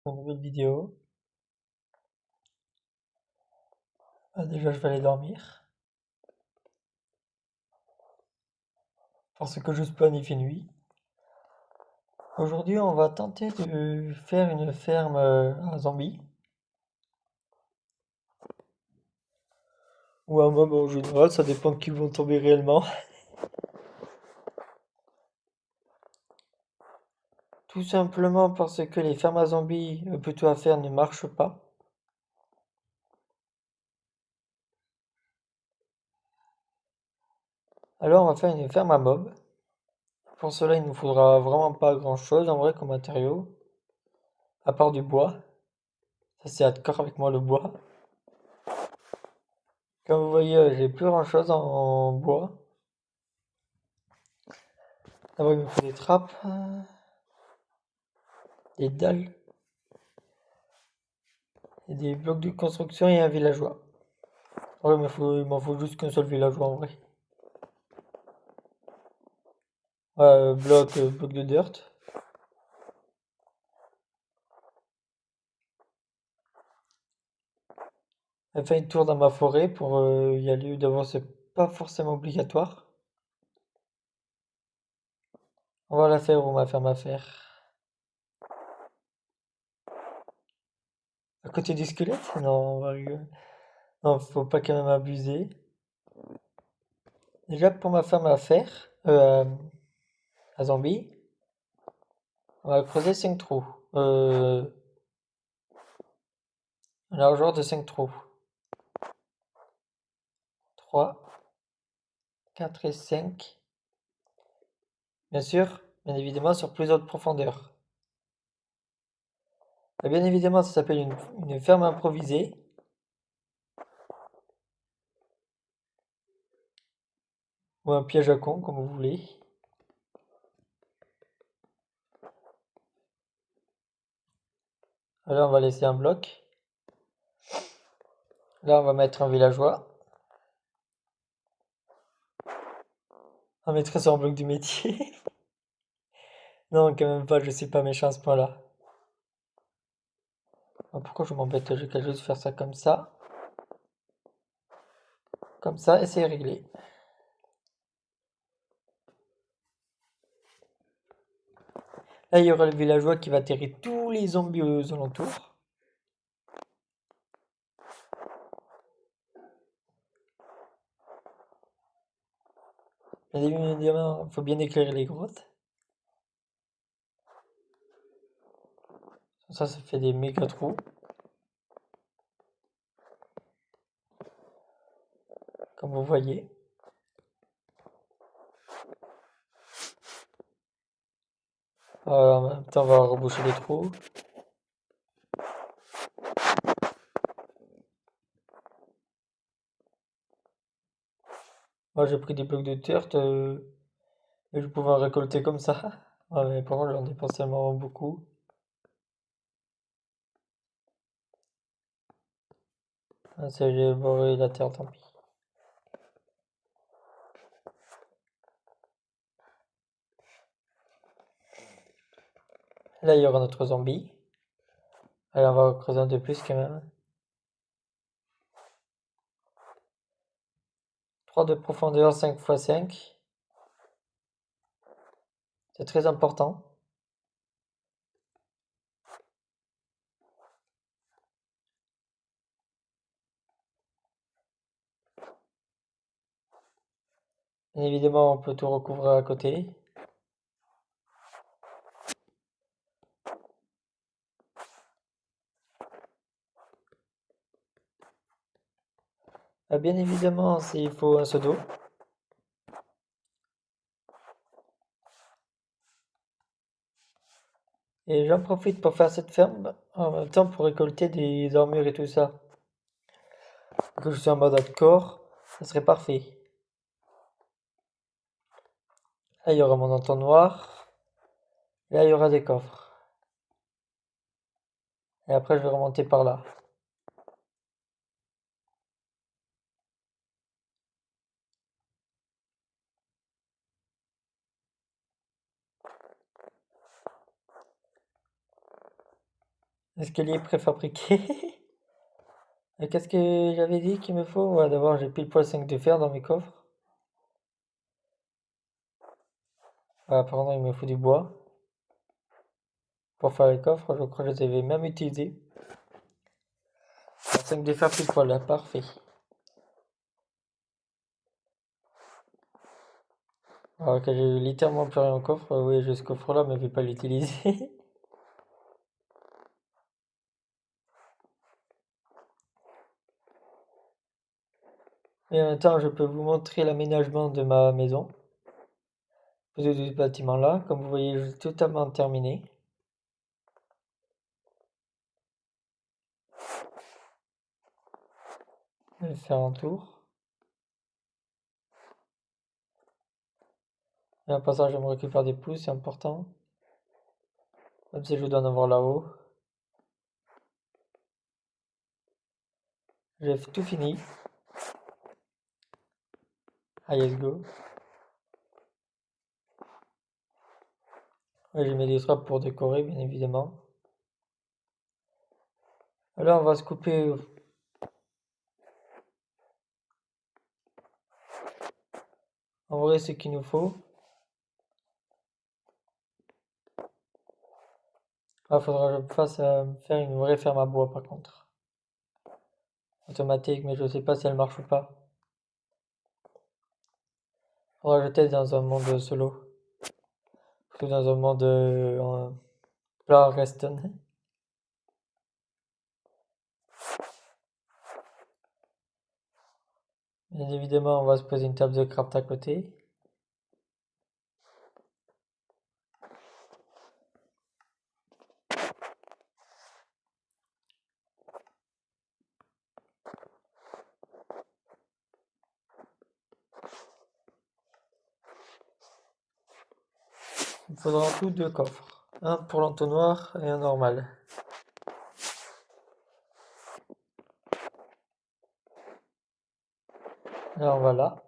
Une nouvelle vidéo. Déjà, je vais aller dormir parce que je planifie nuit. Aujourd'hui, on va tenter de faire une ferme à zombies ou un mob en général, ça dépend de qui vont tomber réellement. Tout simplement parce que les fermes à zombies, plutôt à faire, ne marchent pas. Alors, on va faire une ferme à mob. Pour cela, il nous faudra vraiment pas grand-chose en vrai comme matériau, à part du bois. Ça, c'est hardcore avec moi le bois. Comme vous voyez, j'ai plus grand-chose en bois. D'abord, il me faut des trappes, des dalles et des blocs de construction et un villageois. Ouais, mais il m'en faut juste qu'un seul villageois en vrai. Ouais, bloc de dirt. Elle fait une tour dans ma forêt pour y aller. D'abord, c'est pas forcément obligatoire. On va la faire, on va faire ma faire. À côté du squelette? Non, on va rigoler. Non, faut pas quand même abuser. Déjà, pour ma ferme à faire, à zombie, on va creuser 5 trous. Un largeur de 5 trous. 3, 4 et 5. Bien sûr, bien évidemment, sur plus haute profondeur. Et bien évidemment, ça s'appelle une ferme improvisée. Ou un piège à con, comme vous voulez. Là, on va laisser un bloc. Là, on va mettre un villageois. On mettrait sur un bloc du métier. Non, quand même pas, je suis pas méchant à ce point-là. Pourquoi je m'embête? J'ai qu'à juste faire ça comme ça. Comme ça, et c'est réglé. Là, il y aura le villageois qui va terrer tous les zombies aux alentours. Bien évidemment, il faut bien éclairer les grottes. Ça fait des méga trous. Comme vous voyez. En même temps, on va reboucher les trous. Moi, j'ai pris des blocs de terre et je pouvais en récolter comme ça. Ouais, mais par contre, j'en dépense tellement beaucoup. Ah, ça, j'ai barré la terre, tant pis. Là, il y aura notre zombie. Allez, on va creuser un de plus quand même. 3 de profondeur, 5 x 5. C'est très important. Bien évidemment, on peut tout recouvrir à côté. Bien évidemment, il faut un seau d'eau. Et j'en profite pour faire cette ferme en même temps pour récolter des armures et tout ça. Que je suis en mode hardcore, ça serait parfait. Là, il y aura mon entonnoir. Là, il y aura des coffres. Et après, je vais remonter par là. Escalier préfabriqué. Et qu'est-ce que j'avais dit qu'il me faut? Ouais, d'abord j'ai pile poil 5 de fer dans mes coffres. Voilà, par contre il me faut du bois pour faire les coffres. Je crois que je les avais même utilisés. 5 de fer pile poil là, parfait. Alors que j'ai littéralement plus rien en coffre. Oui, j'ai ce coffre là, mais je vais pas l'utiliser. Et en même temps, je peux vous montrer l'aménagement de ma maison. De ce bâtiment là. Comme vous voyez, je suis totalement terminé. Je vais faire un tour. Et en passant, je me récupère des pouces, c'est important. Même si je dois en avoir là-haut. J'ai tout fini. Allez, let's go. Ouais, j'ai mis des trappes pour décorer, bien évidemment. Là, on va se couper. En vrai, ce qu'il nous faut. Ah, faudra que je fasse faire une vraie ferme à bois, par contre. Automatique, mais je sais pas si elle marche ou pas. Faudra que je teste dans un monde solo. Plutôt dans un monde plat Reston. Bien évidemment, on va se poser une table de craft à côté. Il faudra en tout 2 coffres. Un pour l'entonnoir et un normal. Alors voilà.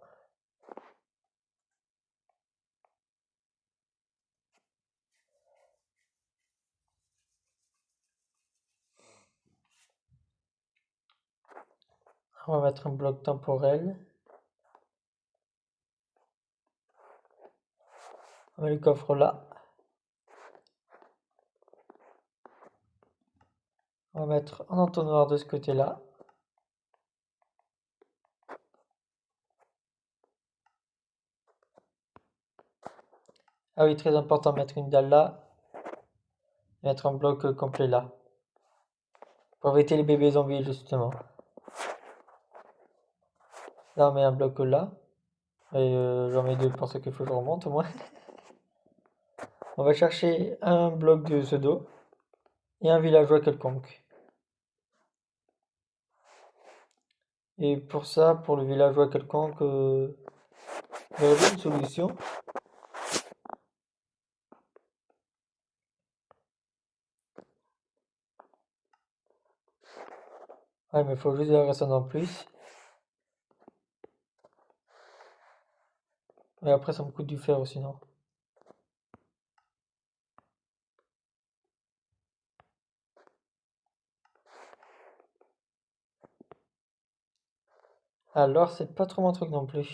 On va mettre un bloc temporel. On met le coffre là. On va mettre un entonnoir de ce côté-là. Ah oui, très important, mettre une dalle là. Et mettre un bloc complet là. Pour éviter les bébés zombies, justement. Là, on met un bloc là. Et j'en mets 2 parce qu'il faut que je remonte au moins. On va chercher un bloc de pseudo. Et un villageois quelconque. Et pour ça, pour le villageois quelconque, j'aurais une solution. Ouais, mais il faut juste de la résonance en plus. Et après, ça me coûte du fer aussi, non? Alors, c'est pas trop mon truc non plus.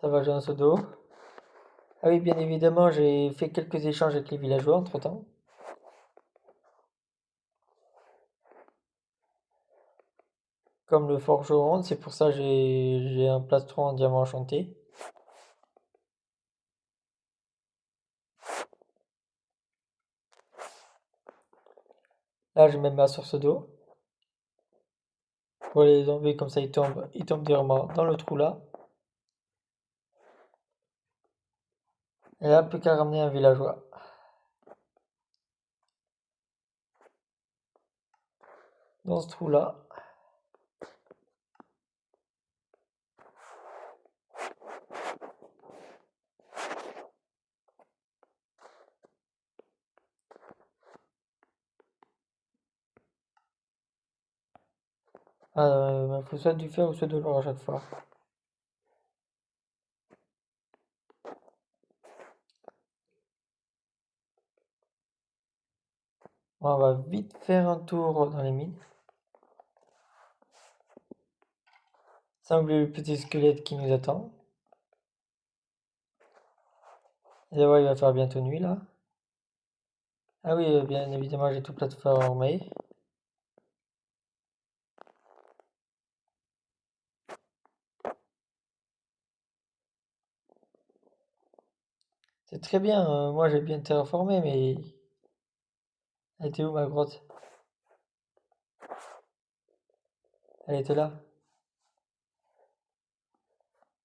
Ça va, j'ai un seau d'eau. Ah oui, bien évidemment, j'ai fait quelques échanges avec les villageois entre-temps. Comme le forgeron, c'est pour ça que j'ai un plastron en diamant enchanté. Là, je mets ma source d'eau. Pour les zombies, comme ça, ils tombent directement dans le trou là. Et là, plus qu'à ramener un villageois. Dans ce trou là. Ah, faut soit du fer ou soit de l'or à chaque fois. On va vite faire un tour dans les mines. Sans oublier le petit squelette qui nous attend. Et là, il va faire bientôt nuit là. Ah oui, bien évidemment, j'ai tout plateformé. C'est très bien, moi j'ai bien terraformé, mais elle était où ma grotte? Elle était là.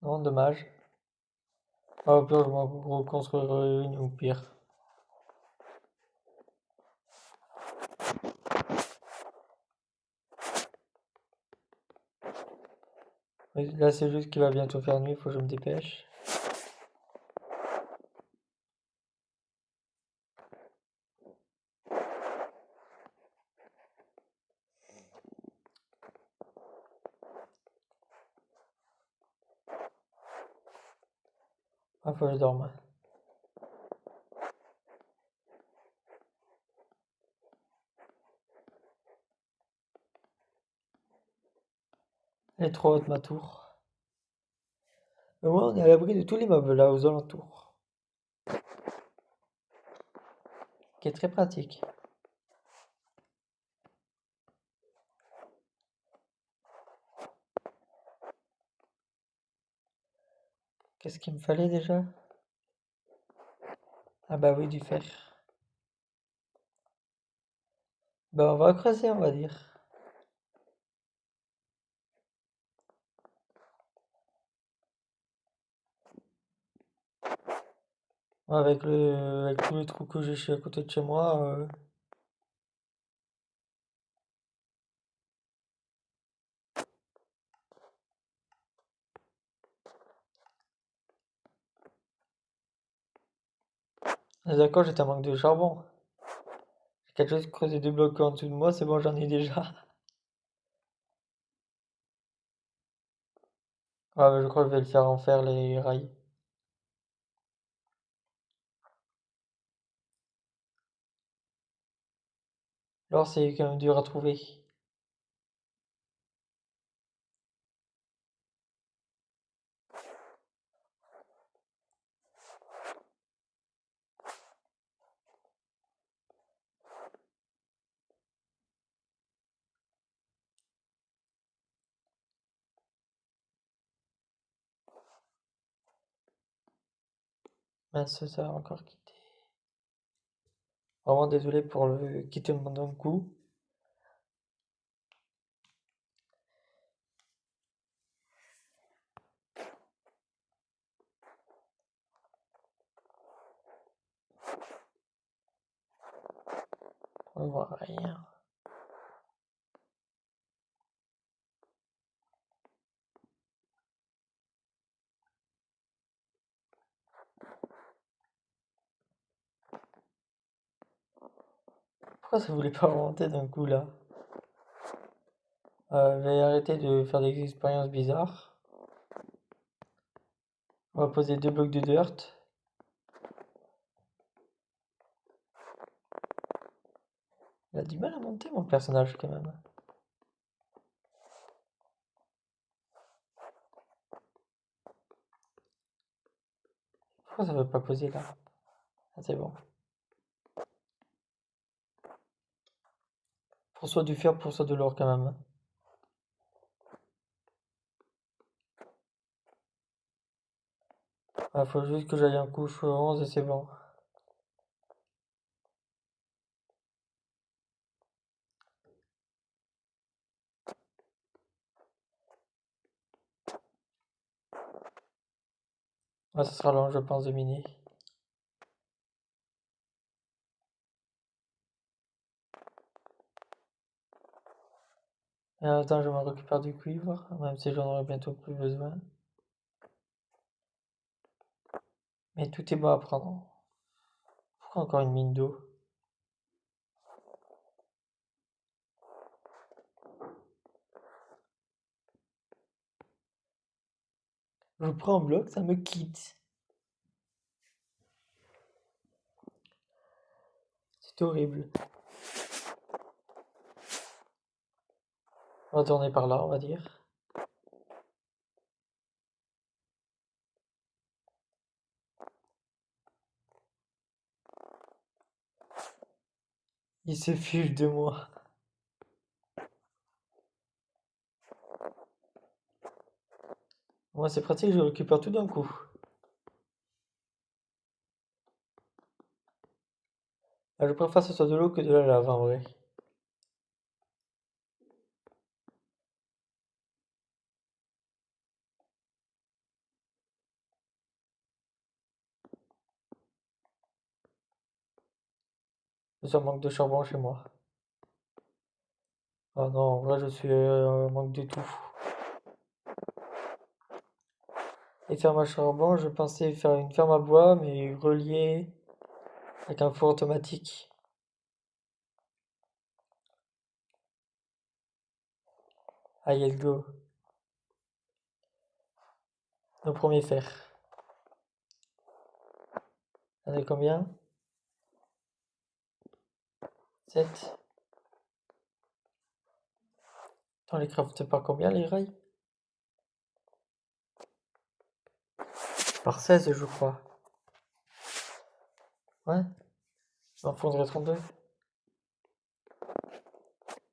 Non, dommage. Ah, au pire, je m'en reconstruire une ou pire. Mais là, c'est juste qu'il va bientôt faire nuit, faut que je me dépêche. Ah, faut que je dorme. Elle est trop haute ma tour. Au moins, on est à l'abri de tous les mobs là aux alentours. Qui est très pratique. Qu'est-ce qu'il me fallait déjà? Ah bah oui, du fer. Bah on va creuser, on va dire. Avec tous les trous que j'ai à côté de chez moi. D'accord, j'étais en manque de charbon. J'ai quelque chose creuser 2 blocs en dessous de moi, c'est bon, j'en ai déjà. Ah bah, je crois que je vais le faire en fer les rails. Alors c'est quand même dur à trouver. Mince, ça a encore quitté. Vraiment désolé pour le quitter mon coup. On voit rien. Pourquoi ça voulait pas remonter d'un coup là? Je vais arrêter de faire des expériences bizarres. On va poser 2 blocs de dirt. Il a du mal à monter mon personnage quand même. Pourquoi ça veut pas poser là? Ah c'est bon. Pour soit du fer, pour soit de l'or quand même. Ah, faut juste que j'aille en couche 11 et c'est bon. Ah, ça sera long je pense de miner. Et en même temps je me récupère du cuivre, même si j'en aurai bientôt plus besoin. Mais tout est bon à prendre. Pourquoi encore une mine d'eau? Je prends un bloc, ça me quitte. C'est horrible. On va tourner par là, on va dire. Il se fiche de moi. Moi, c'est pratique, je récupère tout d'un coup. Je préfère que ce soit de l'eau que de la lave, en vrai. Je manque de charbon chez moi. Ah non, en vrai, je suis en manque de tout. Et ferme à charbon, je pensais faire une ferme à bois, mais reliée avec un four automatique. Allez, let's go. Nos premiers fers. On est combien? 7. On les crafte par combien, les rails? Par 16, je crois. Ouais, il m'en faudrait 32.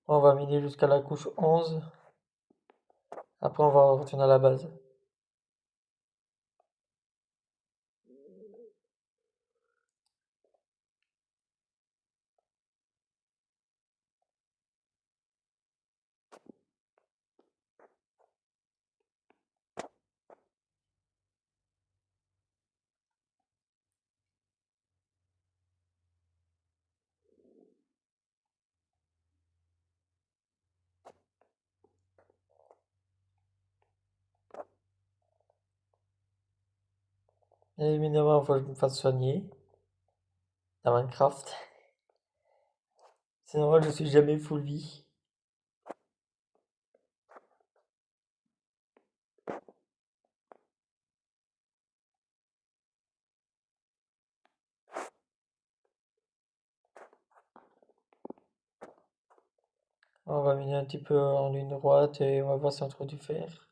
On va miner jusqu'à la couche 11. Après, on va retourner à la base. Bien évidemment, il faut que je me fasse soigner dans Minecraft. C'est normal, je suis jamais full vie. On va miner un petit peu en ligne droite et on va voir si on trouve du fer.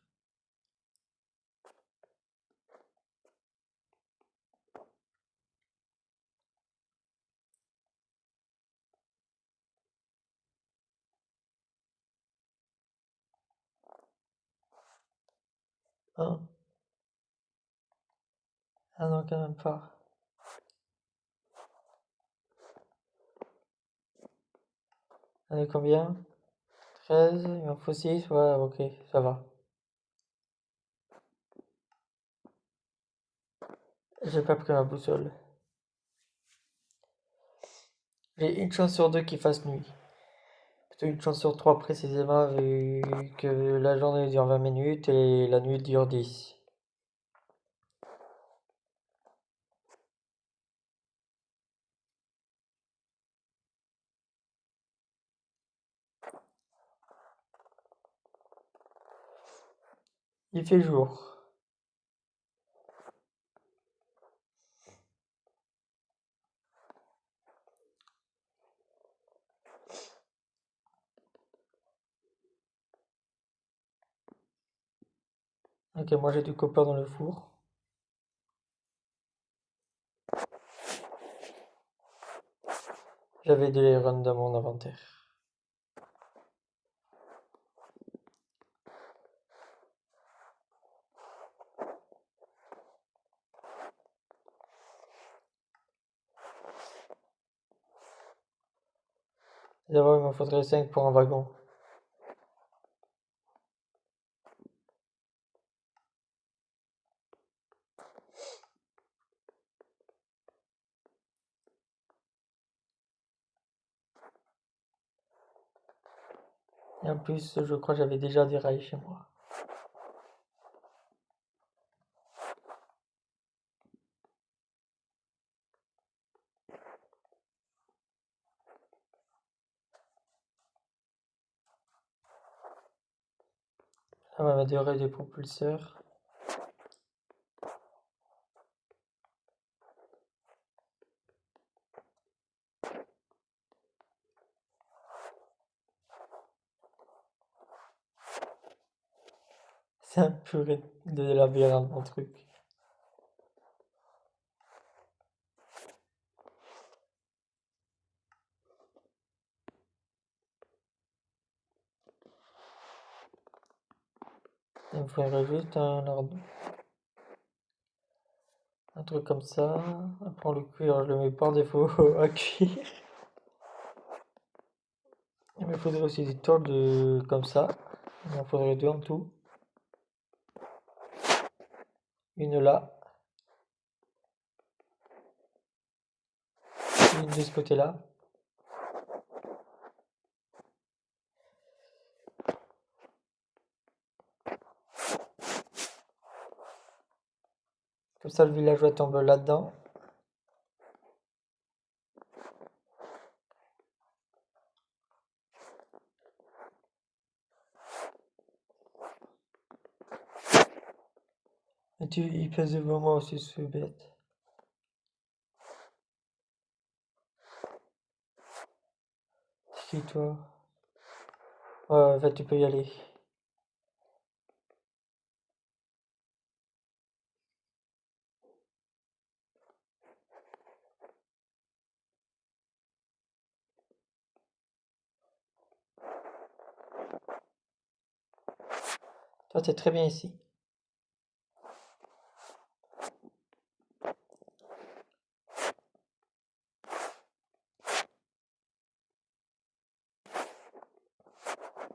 Hein? Ah non, quand même pas. On est combien? 13, il m'en faut 6, ouais, ok, ça va. J'ai pas pris ma boussole. J'ai une chance sur deux qu'il fasse nuit. Plutôt une chance sur trois précisément, vu que la journée dure 20 minutes et la nuit dure 10. Il fait jour. Ok, moi j'ai du copper dans le four. J'avais des runs dans mon inventaire. D'abord, il me faudrait 5 pour un wagon. Et en plus, je crois que j'avais déjà des rails chez moi. On va améliorer des propulseurs. C'est un purée de labyrinthe, mon truc. Il me faudrait juste un truc comme ça. Après le cuir, je le mets par défaut à cuire. Il me faudrait aussi des tôles comme ça. Il m'en faudrait deux en tout. Une là. Une de ce côté-là. Comme ça, le villageois tombe là-dedans. Et il pèse devant moi aussi, ce bête. C'est qui, toi? Ouais, en fait, tu peux y aller. Toi, t'es très bien ici.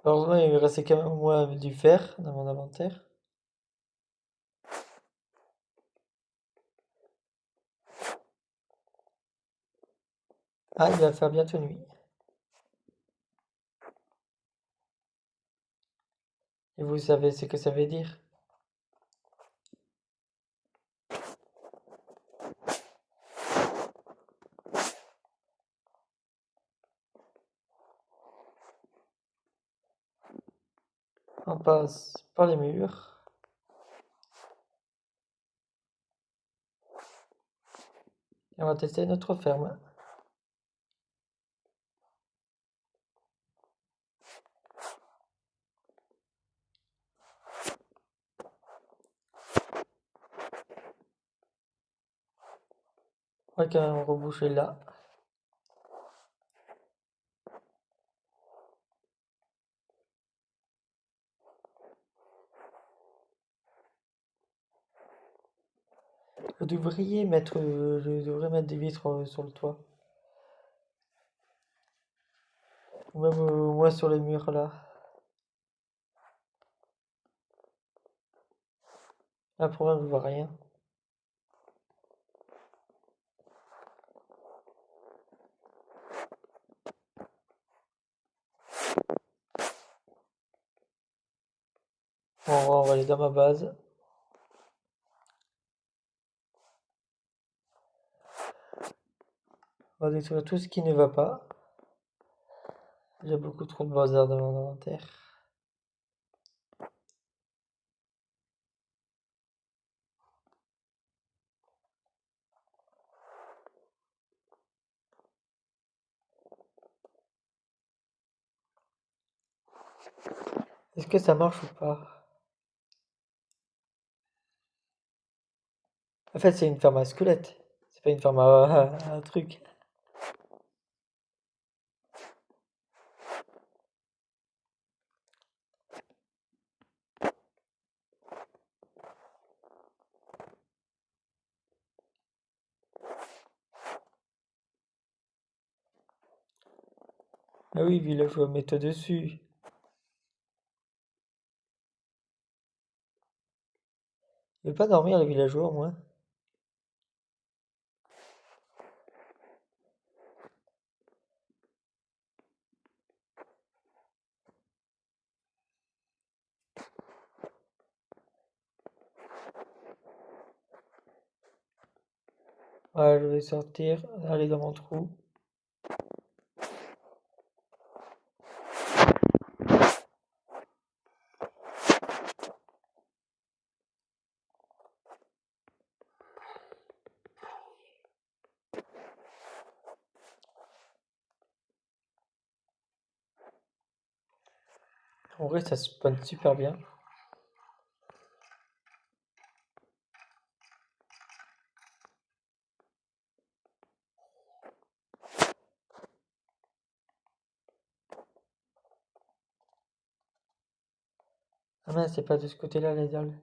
Heureusement, il me restait quand même au moins du fer dans mon inventaire. Ah, il va faire bientôt nuit. Et vous savez ce que ça veut dire? On passe par les murs. Et on va tester notre ferme. On va quand même reboucher là. Je devrais mettre des vitres sur le toit. Ou même au moins sur les murs là. Là pour moi je vois rien. Bon, on va aller dans ma base. On va détruire tout ce qui ne va pas. J'ai beaucoup trop de bazar dans mon inventaire. Est-ce que ça marche ou pas? En fait, c'est une ferme à squelette. C'est pas une ferme à un truc. Ah oui, villageois, mets-toi dessus. Il veut pas dormir, les villageois, au moins. Ouais, je vais sortir, aller dans mon trou. En vrai, ça spawn super bien. mince, c'est pas de ce côté-là les dalles.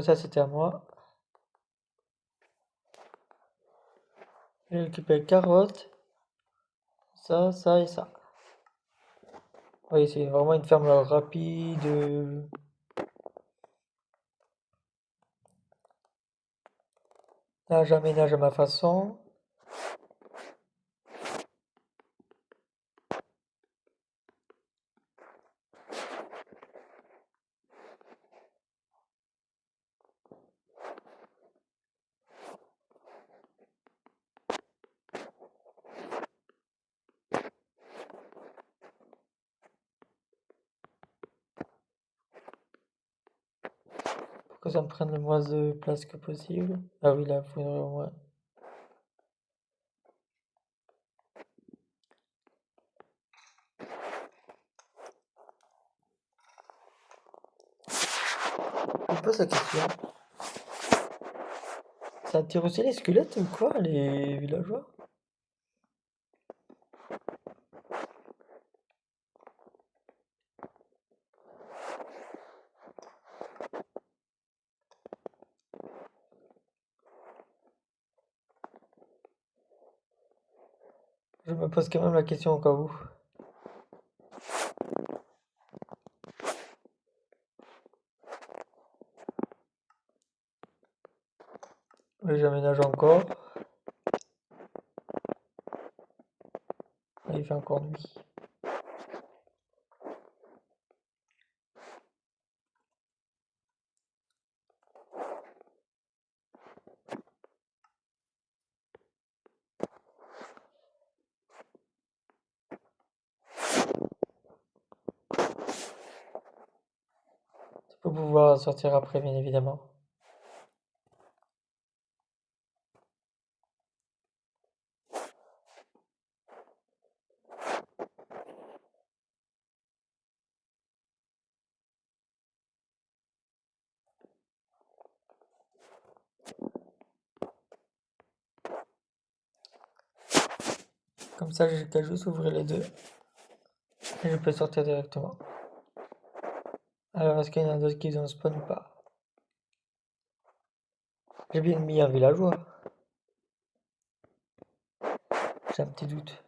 Ça c'était à moi. J'ai récupéré carottes, ça et ça. Oui, c'est vraiment une ferme rapide. Là, j'aménage à ma façon. Pour que ça me prenne le moins de place que possible. Ah oui, là, il faudrait au moins. Je me pose la question. Ça attire aussi les squelettes ou quoi, les villageois? Je me pose quand même la question au cas où. Oui, j'aménage encore. Et il fait encore nuit. Tu peux pouvoir sortir après, bien évidemment. Comme ça, j'ai qu'à juste ouvrir les deux. Et je peux sortir directement. Alors, est-ce qu'il y en a d'autres qui ont spawn ou pas? J'ai bien mis un villageois. J'ai un petit doute.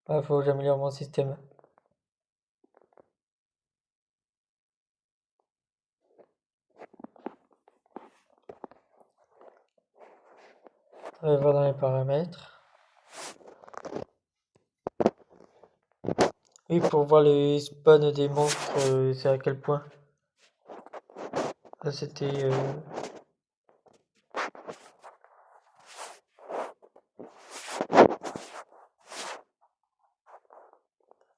Il faut que j'améliore mon système. On va voir dans les paramètres. Oui, pour voir les spawns des monstres, c'est à quel point. Là, c'était...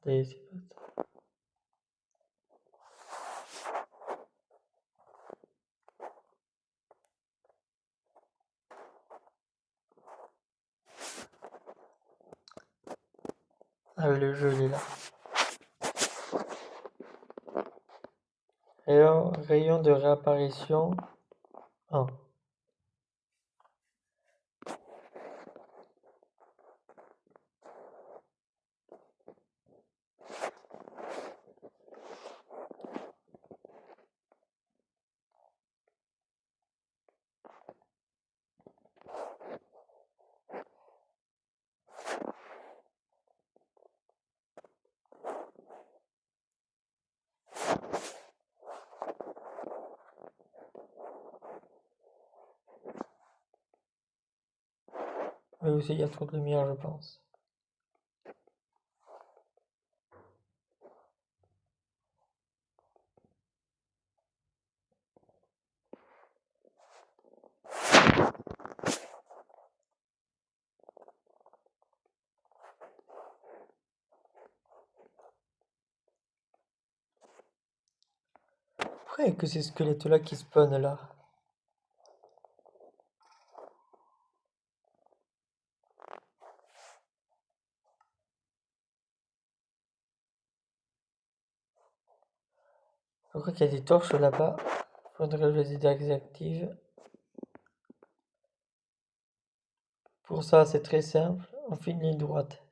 c'est pas ça. Ah, le jeu, il est là. Rayon de réapparition 1. Mais aussi, il y a trop de lumière, je pense. Pourquoi il y a que ces squelettes-là qui spawnent là? Je crois qu'il y a des torches là-bas. Faudrait que je les désactive. Pour ça, c'est très simple. On fait une ligne droite.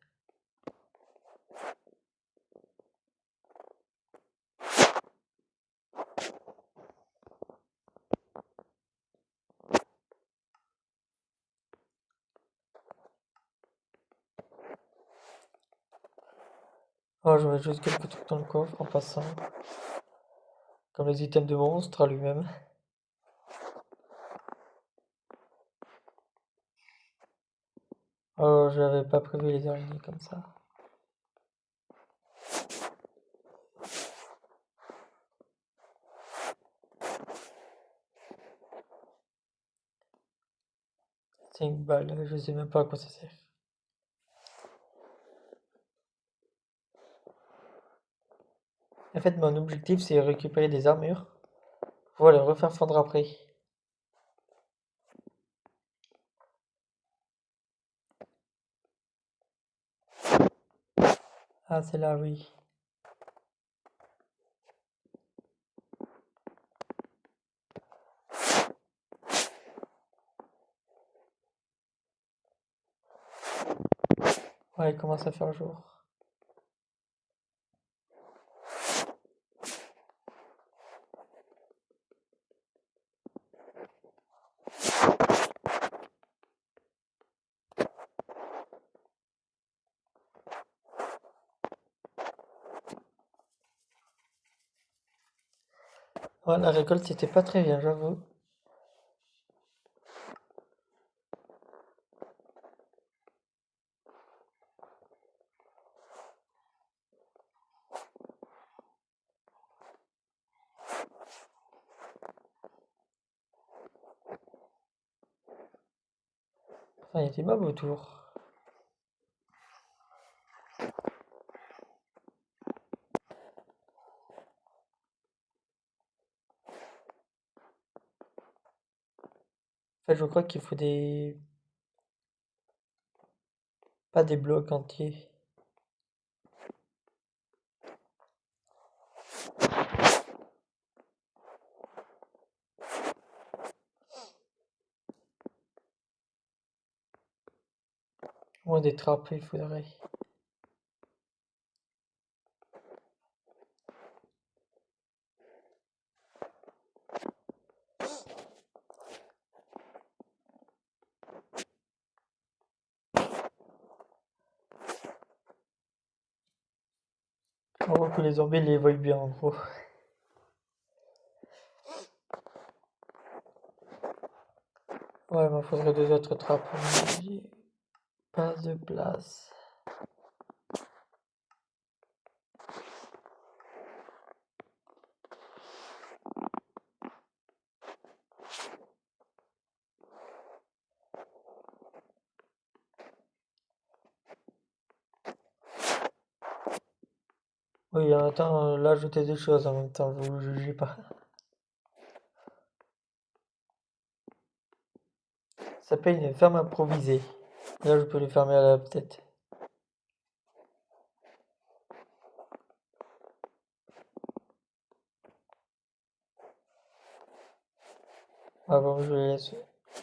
Oh, je mets juste quelques trucs dans le coffre en passant. Comme les items de monstre à lui-même. Oh, j'avais pas prévu les araignées comme ça. C'est une balle, je sais même pas à quoi ça sert. En fait, mon objectif, c'est récupérer des armures. Pour les refaire fondre après. Ah, c'est là, oui. Ouais, il commence à faire jour. Ouais, la récolte, c'était pas très bien, j'avoue. Enfin, il y a des mobs autour. En fait, je crois qu'il faut des... Pas des blocs entiers. Moins des trappes, il faudrait. On voit que les zombies les voient bien, en gros. Ouais, il m'en faudrait deux autres trappes. J'ai pas de place. Oui, attends, là, ajouter des choses en même temps, vous jugez pas. Ça s'appelle une ferme improvisée. Là, je peux les fermer à la tête. Avant, je les laisse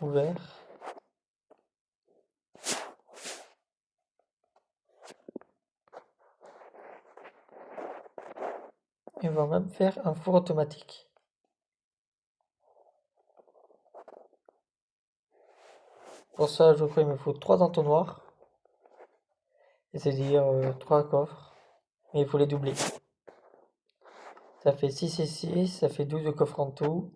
ouverts. Et on va même faire un four automatique. Pour ça, je crois qu'il me faut 3 entonnoirs. C'est-à-dire 3 coffres. Mais il faut les doubler. Ça fait 6 et 6, ça fait 12 coffres en tout.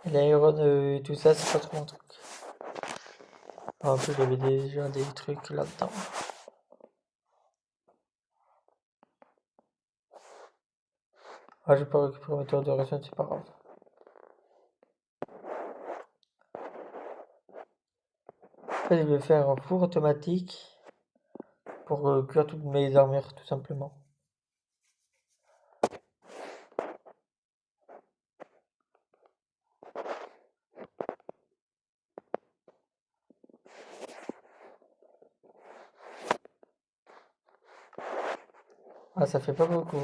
Et l'iron et tout ça, c'est pas trop mon truc. En plus, j'avais déjà des trucs là-dedans. Ah, je vais pas récupérer ma tour de région, c'est pas grave. Après, je vais faire un four automatique pour cuire toutes mes armures, tout simplement. Ah, ça fait pas beaucoup.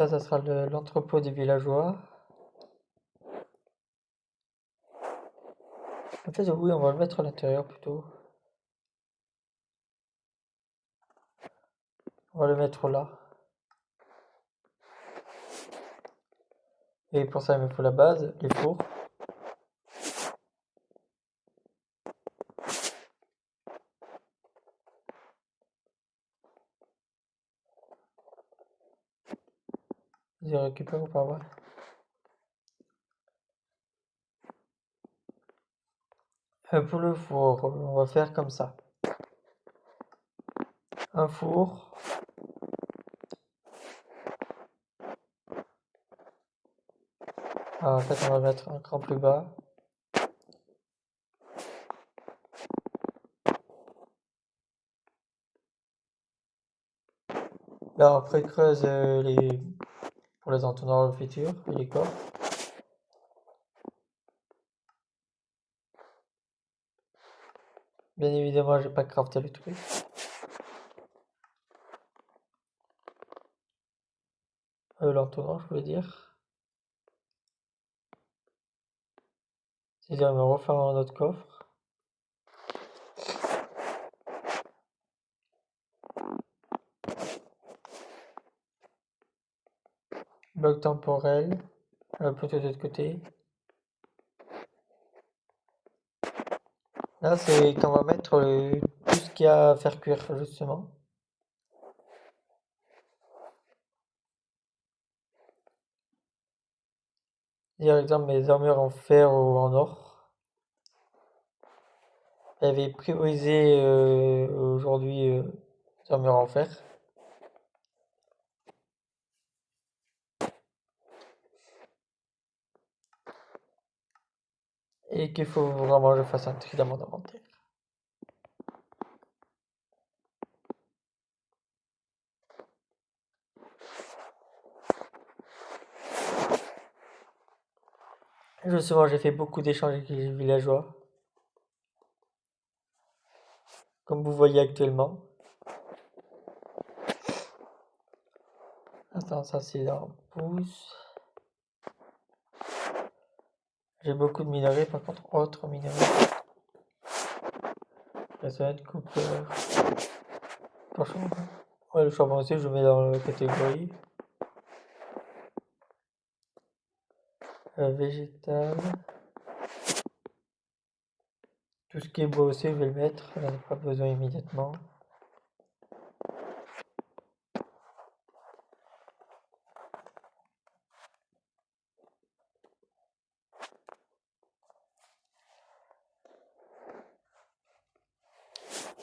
Ça sera l'entrepôt des villageois. En fait, oui, on va le mettre à l'intérieur plutôt. On va le mettre là. Et pour ça, il me faut la base, les fours. Je récupère ou pas, ouais. Pour le four, on va faire comme ça. Un four. Ah, en fait, on va mettre un cran plus bas. Là, après, creuse pour les entonnoirs futurs et les coffres. Bien évidemment, j'ai pas crafté le truc. L'entonnoir, je voulais dire. C'est-à-dire, on va refaire un autre coffre. Bloc temporel. Plutôt de l'autre côté. Là, c'est qu'on va mettre tout ce qu'il y a à faire cuire, justement. Par exemple, mes armures en fer ou en or. J'avais priorisé aujourd'hui les armures en fer. Et qu'il faut vraiment que je fasse un tri dans mon inventaire. Justement, j'ai fait beaucoup d'échanges avec les villageois. Comme vous voyez actuellement. Attends, ça c'est un pouce. J'ai beaucoup de minerais, par contre, autres minerais. Résonne, copper. Charbon. Ouais, le charbon aussi, je le mets dans la catégorie. Végétal. Tout ce qui est bois aussi, je vais le mettre. J'en ai pas besoin immédiatement.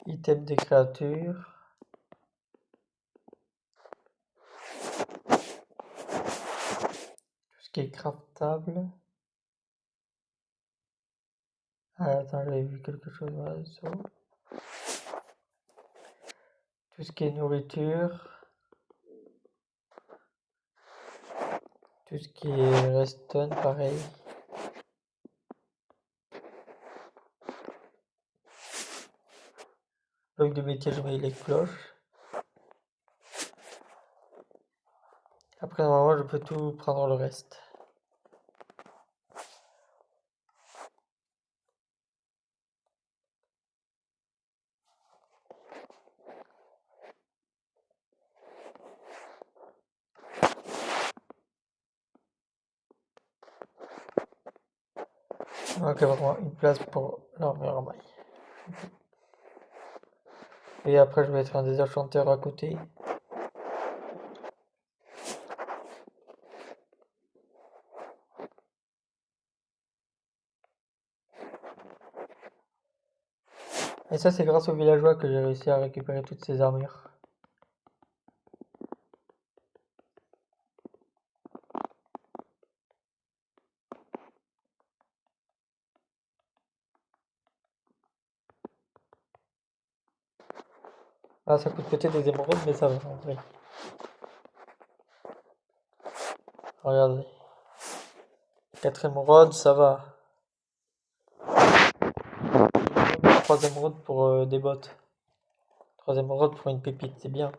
Item des créatures. Tout ce qui est craftable. Ah, attends, j'avais vu quelque chose dans la zone. Tout ce qui est nourriture. Tout ce qui est redstone, pareil. Bloc de métier, je mets les cloches. Après, normalement, je peux tout prendre le reste. Il manque vraiment une place pour l'armure en maille. Et après, je vais mettre un désenchanteur à côté. Et ça, c'est grâce aux villageois que j'ai réussi à récupérer toutes ces armures. Ah, ça coûte peut-être des émeraudes, mais ça va en vrai. Regardez. 4 émeraudes, ça va. 3 émeraudes pour des bottes. 3 émeraudes pour une pépite, c'est bien.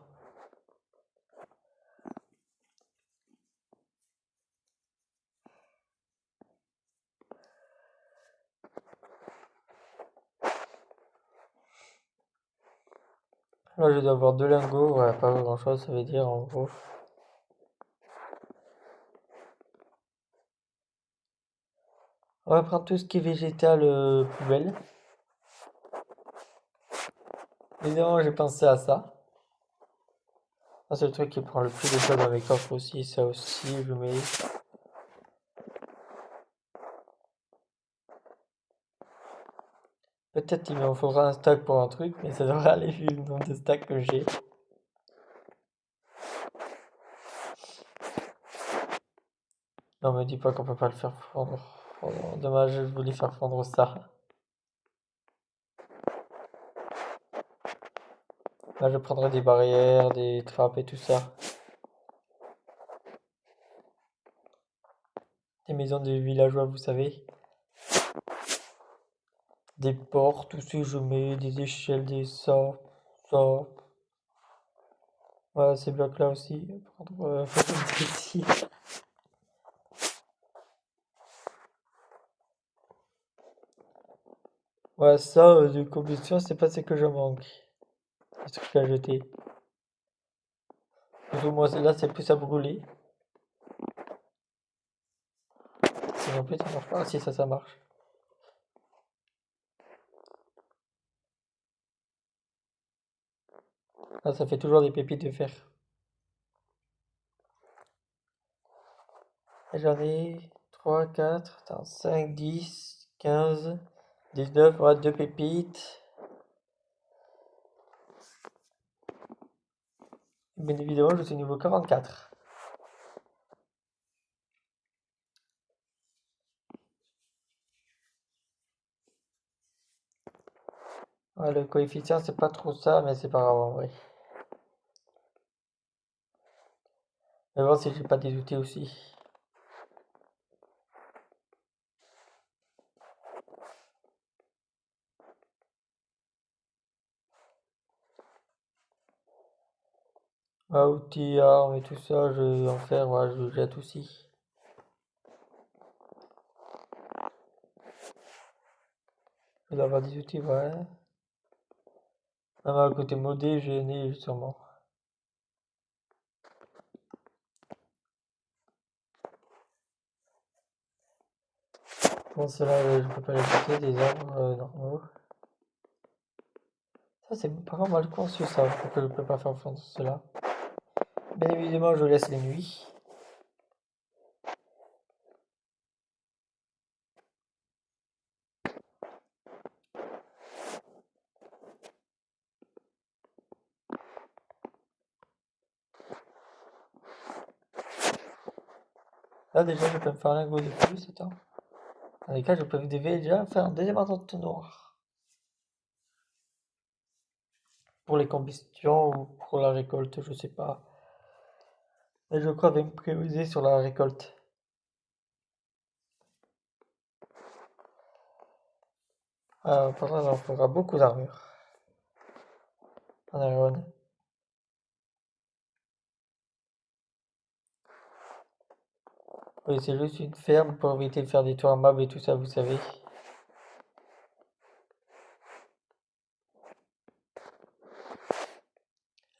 Là, je dois avoir 2 lingots. Ouais, pas grand chose, ça veut dire en gros. On va prendre tout ce qui est végétal poubelle. Évidemment, j'ai pensé à ça. Ça, c'est le truc qui prend le plus de place dans mes coffres aussi. Ça aussi, je mets. Peut-être il m'en faudra un stack pour un truc, mais ça devrait aller vu le nombre de stacks que j'ai. Non, me dis pas qu'on peut pas le faire fondre. Oh non, dommage, je voulais faire fondre ça. Là, je prendrai des barrières, des trappes et tout ça. Des maisons de villageois, vous savez. Des portes, tout ce que je mets, des échelles, des ça. Voilà, ces blocs-là aussi. Prendre ici. Ouais, ça, de combustion, c'est pas ce que je manque. Les trucs à jeter. Plutôt, moi, là, c'est plus à brûler. Sinon, plus, ça marche pas. Ah, si, ça marche. Ah, ça fait toujours des pépites de fer. Et j'en ai 3, 4, attends, 5, 10, 15, 19, ouais, 2 pépites. Bien évidemment, je suis niveau 44. Ouais, le coefficient, c'est pas trop ça, mais c'est pas grave en vrai. Mais bon, si j'ai pas des outils aussi. Ah, outils, armes et tout ça, je vais en faire, ouais, je jette aussi. Je dois avoir des outils, ouais. Même à côté modé, j'ai né sûrement. Bon, cela, je peux pas les jeter, des arbres normaux. Ça, c'est pas mal conçu, ça, pourquoi je peux pas faire fondre cela. Bien évidemment, je laisse les nuits. Là, déjà, je peux me faire un lingot de plus, attends. Dans les cas, je peux déjà faire un deuxième entonnoir. Pour les combustions ou pour la récolte, je sais pas. Mais je crois que je vais me prioriser sur la récolte. Par contre, on fera beaucoup d'armure. En iron. Oui, c'est juste une ferme pour éviter de faire des tours armables et tout ça, vous savez.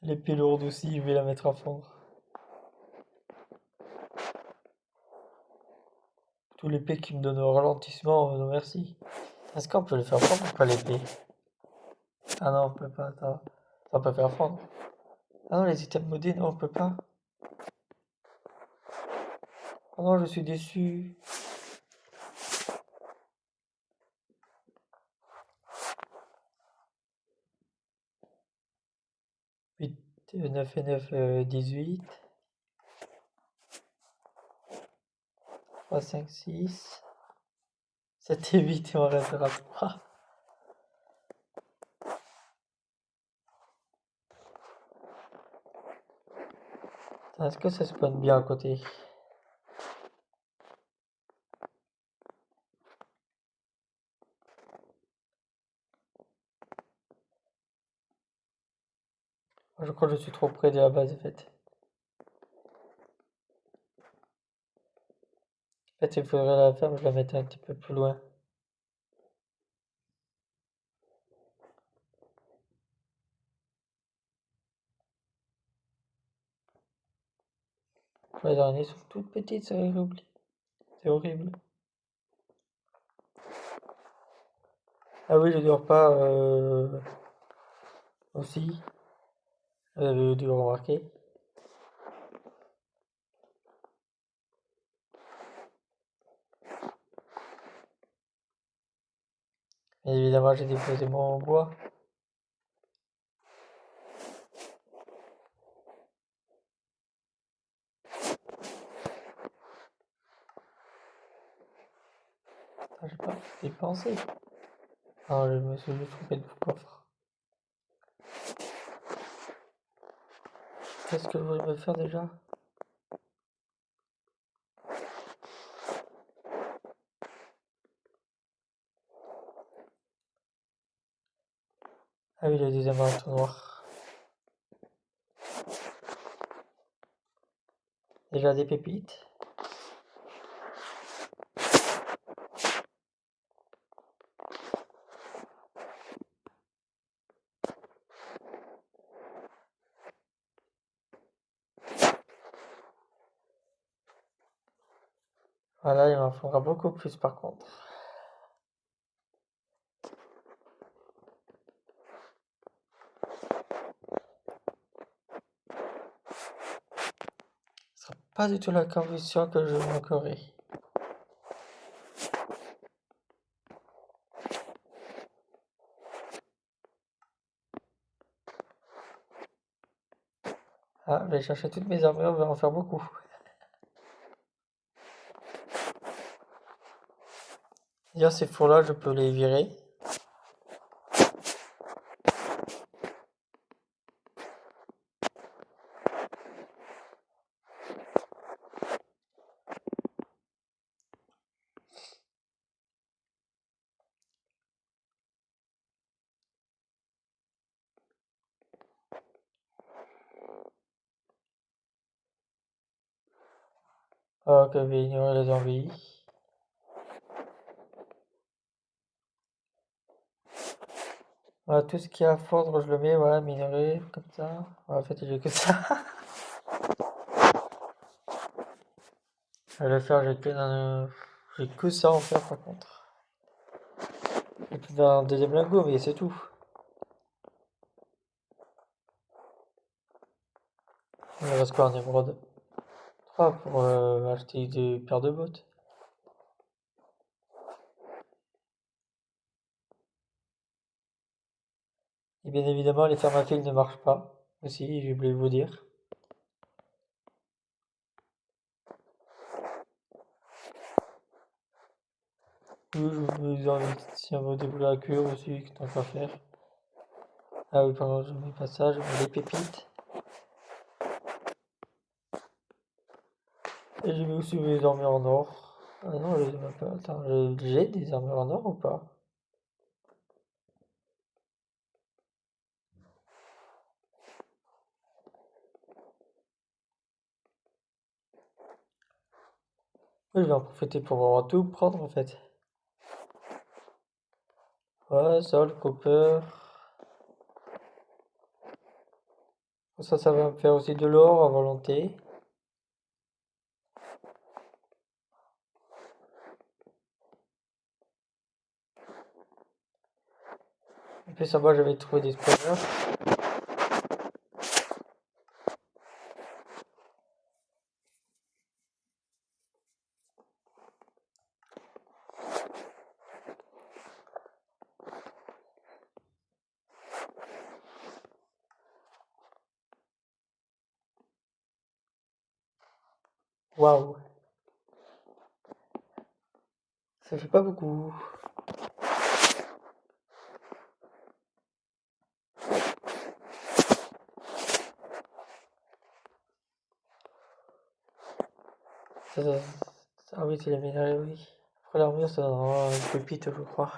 L'épée lourde aussi, je vais la mettre à fondre. Tout l'épée qui me donne un ralentissement, non merci. Est-ce qu'on peut le faire fondre ou pas l'épée? Ah non, on peut pas, attends. Ça peut faire fondre. Ah non, les items modés, non, on peut pas. Oh non, je suis déçu. 8, 9 et 9, 18. 3, 5, 6. 7 et 8, et on restera 3. Est-ce que ça spawn bien à côté? Moi, je crois que je suis trop près de la base, en fait. En fait, il faudrait la faire, je la mettre un petit peu plus loin. Les araignées sont toutes petites, c'est horrible. C'est horrible. Ah oui, je dors pas aussi. Vous avez dû le remarquer. Et évidemment, j'ai déposé mon bois. Attends, j'ai pas dépensé. Non, je me suis juste trompé de coffre. Qu'est-ce que je voulais me faire déjà? Ah oui, le deuxième entonnoir. Déjà des pépites. Voilà, il m'en faudra beaucoup plus par contre. Ce sera pas du tout la condition que je manquerai. Ah, je vais chercher toutes mes armures, je vais en faire beaucoup. D'ailleurs, ces fours-là, je peux les virer. Ok, je vais ignorer les zombies. Voilà, tout ce qui est à fondre, je le mets, voilà, minerai, comme ça. Ouais, en fait, j'ai que ça. Je vais le faire, j'ai que ça en faire par contre. Je peux faire un deuxième lingot, mais c'est tout. Il me reste quoi en émeraude? 3 pour acheter des paires de bottes. Et bien évidemment, les fermes à fil ne marchent pas. Aussi, j'ai oublié de vous dire. Oui, je vous invite si on veut développer la cure aussi, tant qu'à faire. Ah oui, pardon, je mets pas ça, je mets les pépites. Et j'ai mis aussi mes armures en or. Ah non, je les ai même pas. Attends, j'ai des armures en or ou pas? Oui, je vais en profiter pour vraiment tout prendre en fait. Ouais, sol, copper. Ça va me faire aussi de l'or à volonté. Et puis ça va, j'avais trouvé des spawners. Waouh, ça fait pas beaucoup. Ça, ça- Ah oui, c'est les minerais, oui. Après l'armure, ça donnera une pépite, je crois.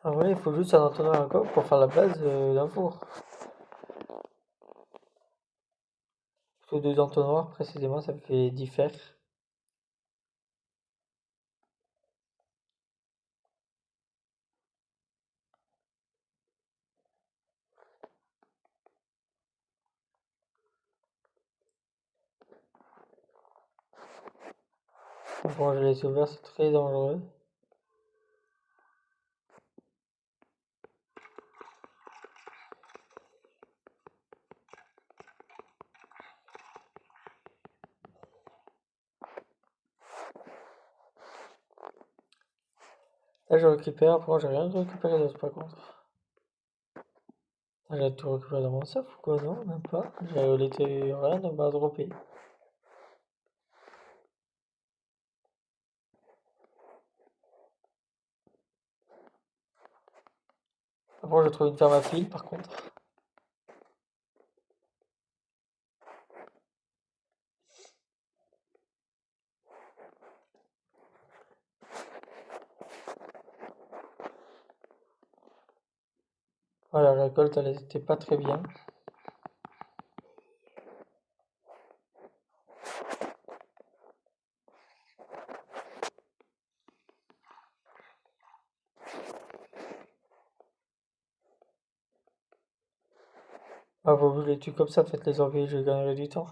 En vrai, il faut juste un entonnoir encore pour faire la base d'un four. Plutôt deux entonnoirs, précisément, ça fait 10 fers. Bon, je l'ai ouvert, c'est très dangereux. Là, je récupère. Après, j'ai rien récupéré d'autre par contre. J'ai tout récupéré dans mon safe ou quoi? Non, même pas. J'ai laissé rien de m'a droppé. Après, j'ai trouvé une ferme à fil par contre. Voilà, la récolte, elle était pas très bien. Ah, vous les tuer comme ça, faites les zombies, je gagnerai du temps.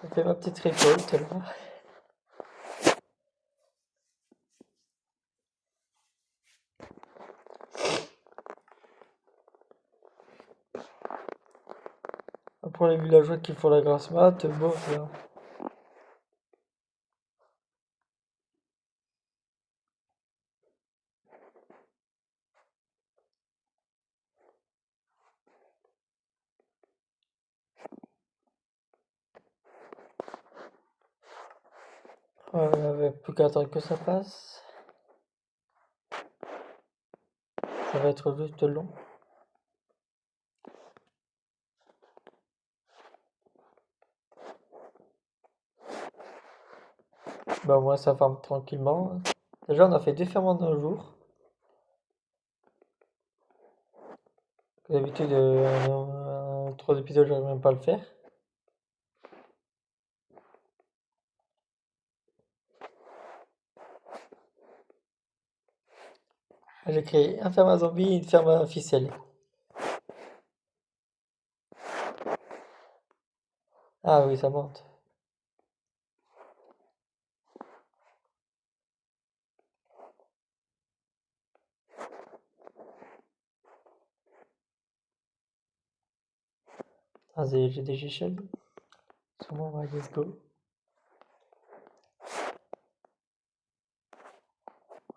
Ça fait ma petite récolte là. Pour les villageois qui font la grasse mat, bon, là. Avec plus qu'à attendre que ça passe. Ça va être juste long. Bah, moi, ça farme tranquillement. Déjà, on a fait 2 fermes en un jour. D'habitude, 3 épisodes, j'arrive même pas à le faire. J'ai créé un ferme à zombies et une ferme à ficelle. Ah oui, ça monte. Ah, j'ai des échelles. Sûrement, ouais, let's go.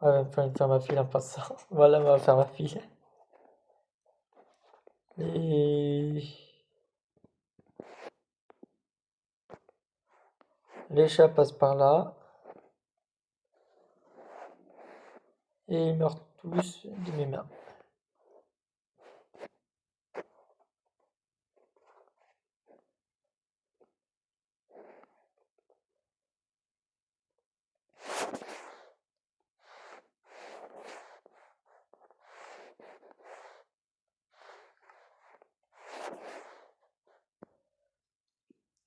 Ouais, on va me faire une ferme à fil en passant. Voilà ma ferme à fil. Et les chats passent par là. Et ils meurent tous de mes mains.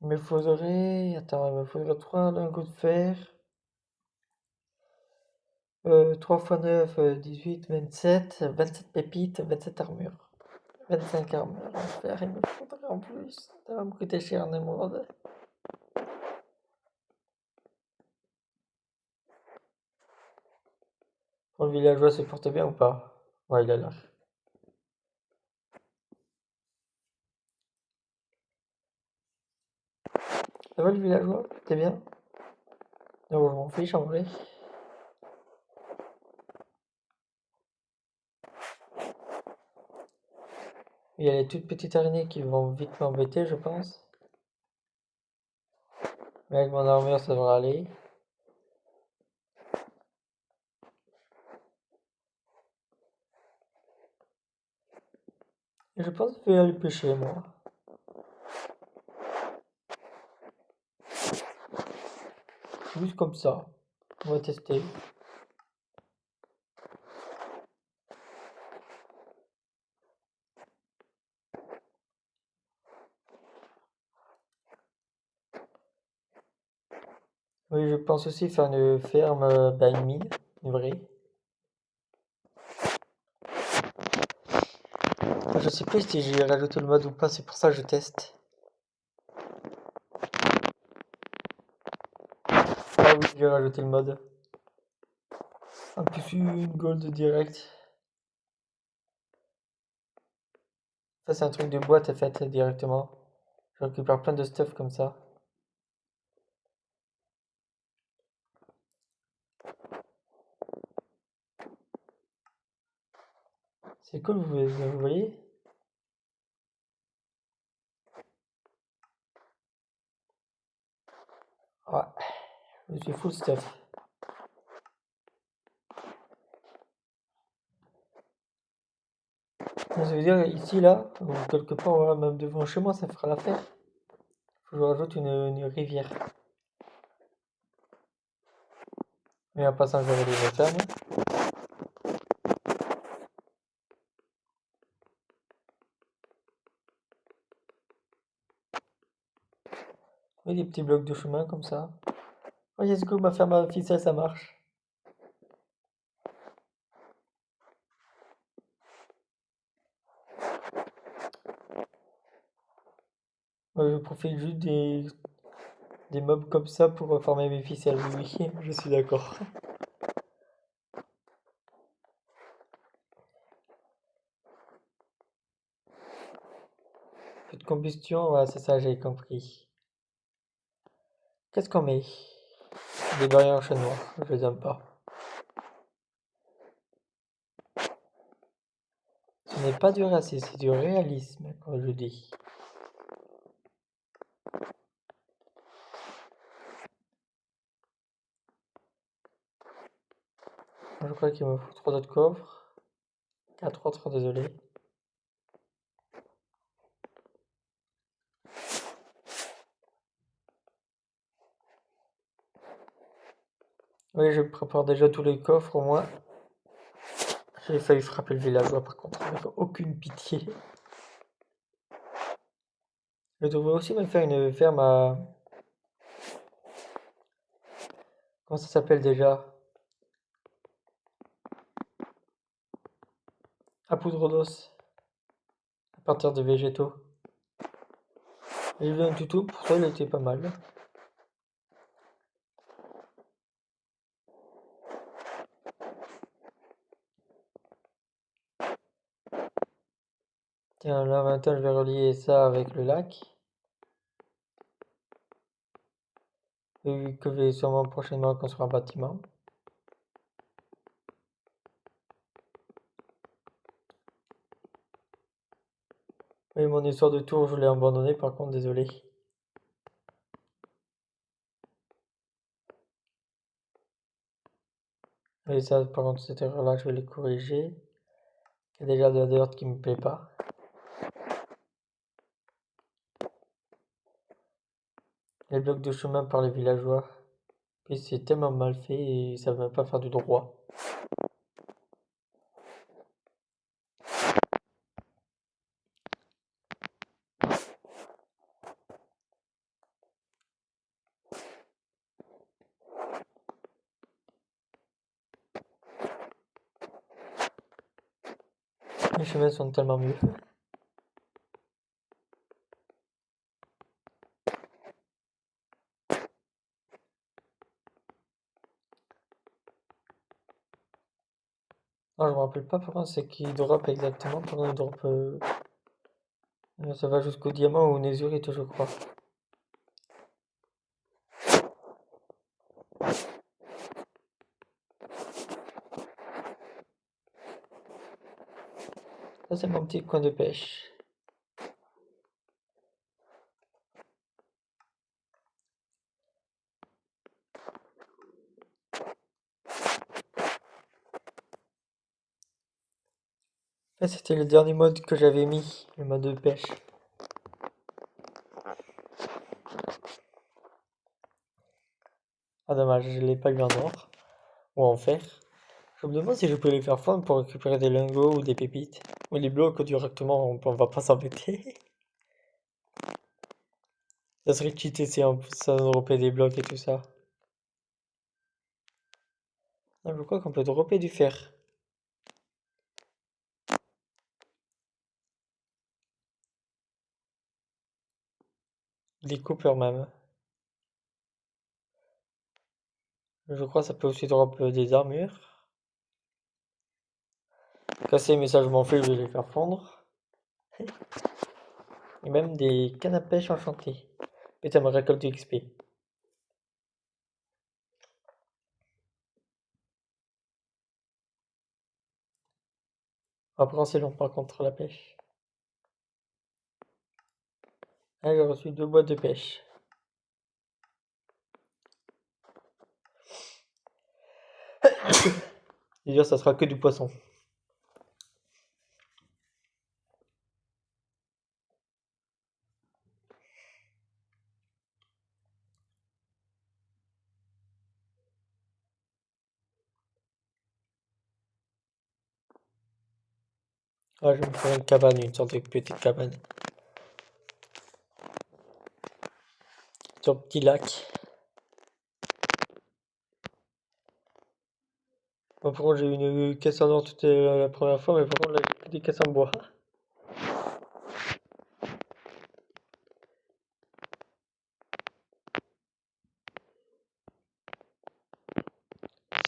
Il me faudrait... Attends, il me faudrait 3 lingots de fer. 3 x 9, 18, 27. 27 pépites, 27 armures. 25 armures en fer, il me faudrait en plus. Ça va me coûter cher en émeraude. Bon, le villageois se porte bien ou pas? Ouais, il a l'air. Ça va le villageois? T'es bien? Non, je m'en fiche en vrai. Il y a les toutes petites araignées qui vont vite m'embêter, je pense. Mais avec mon armure, ça devrait aller. Et je pense que je vais aller pêcher, moi. Juste comme ça. On va tester. Oui, je pense aussi faire une ferme, bah, une mine, une vraie. je sais plus si j'ai rajouté le mode ou pas, c'est pour ça que je teste. Ah oui, j'ai rajouté le mode. En plus une gold direct. Ça c'est un truc de boîte fait directement. Je récupère plein de stuff comme ça. C'est cool, vous voyez? Ouais, je suis full stuff. Ça veut dire ici, là, ou quelque part, voilà, même devant chez moi, ça fera l'affaire. Faut que je rajoute une rivière. Mais en passant, j'aurai des fermes. Oui, des petits blocs de chemin comme ça. Oh, yes, go, ma ferme à ficelle, ça marche. Je profite juste des mobs comme ça pour former mes ficelles. Oui, oui, je suis d'accord. Peu de combustion, ouais, c'est ça, j'ai compris. Qu'est-ce qu'on met? Des barrières en chêne noir, je les aime pas. Ce n'est pas du racisme, c'est du réalisme, comme je dis. Je crois qu'il me faut 3 autres coffres. 4 autres, désolé. Oui, je prépare déjà tous les coffres au moins. J'ai failli frapper le villageois par contre, avec aucune pitié. Je devrais aussi me faire une ferme à... Comment ça s'appelle déjà? À poudre d'os. À partir de végétaux. J'ai vu un tuto, pour ça il était pas mal. Tiens, là maintenant je vais relier ça avec le lac. Vu que je vais sûrement prochainement construire un bâtiment. Oui, mon histoire de tour, je l'ai abandonné par contre, désolé. Et ça, par contre, cette erreur-là, je vais les corriger. Il y a déjà de la dirt qui me plaît pas. Les blocs de chemin par les villageois. Puis c'est tellement mal fait et ça va pas faire du droit. Les chemins sont tellement mieux. Non, je me rappelle pas par contre c'est qui drop exactement. Par contre, il drop. Ça va jusqu'au diamant ou au netherite, je crois. Ça, c'est mon petit coin de pêche. Ça, c'était le dernier mode que j'avais mis, le mode de pêche. Ah, dommage, je l'ai pas eu en or ou en fer. Je me demande si je peux les faire fondre pour récupérer des lingots ou des pépites. Ou les blocs directement, on va pas s'embêter. Ça serait cheaté si ça dropait des blocs et tout ça. Non, je crois qu'on peut dropper du fer. Des coupeurs même. Je crois que ça peut aussi drop des armures. Casser, mais ça je m'en fais, je vais les faire fondre. Et même des cannes à pêche enchantées. Putain, me récolte du XP. Après, c'est long par contre la pêche. Ah, j'ai reçu 2 boîtes de pêche. Déjà, ça sera que du poisson. Ah, je vais me faire une cabane, une sorte de petite cabane. Sur un petit lac. Bon, par contre, j'ai eu une caisse en or toute la première fois, mais par contre, là, j'ai que des caisses en bois.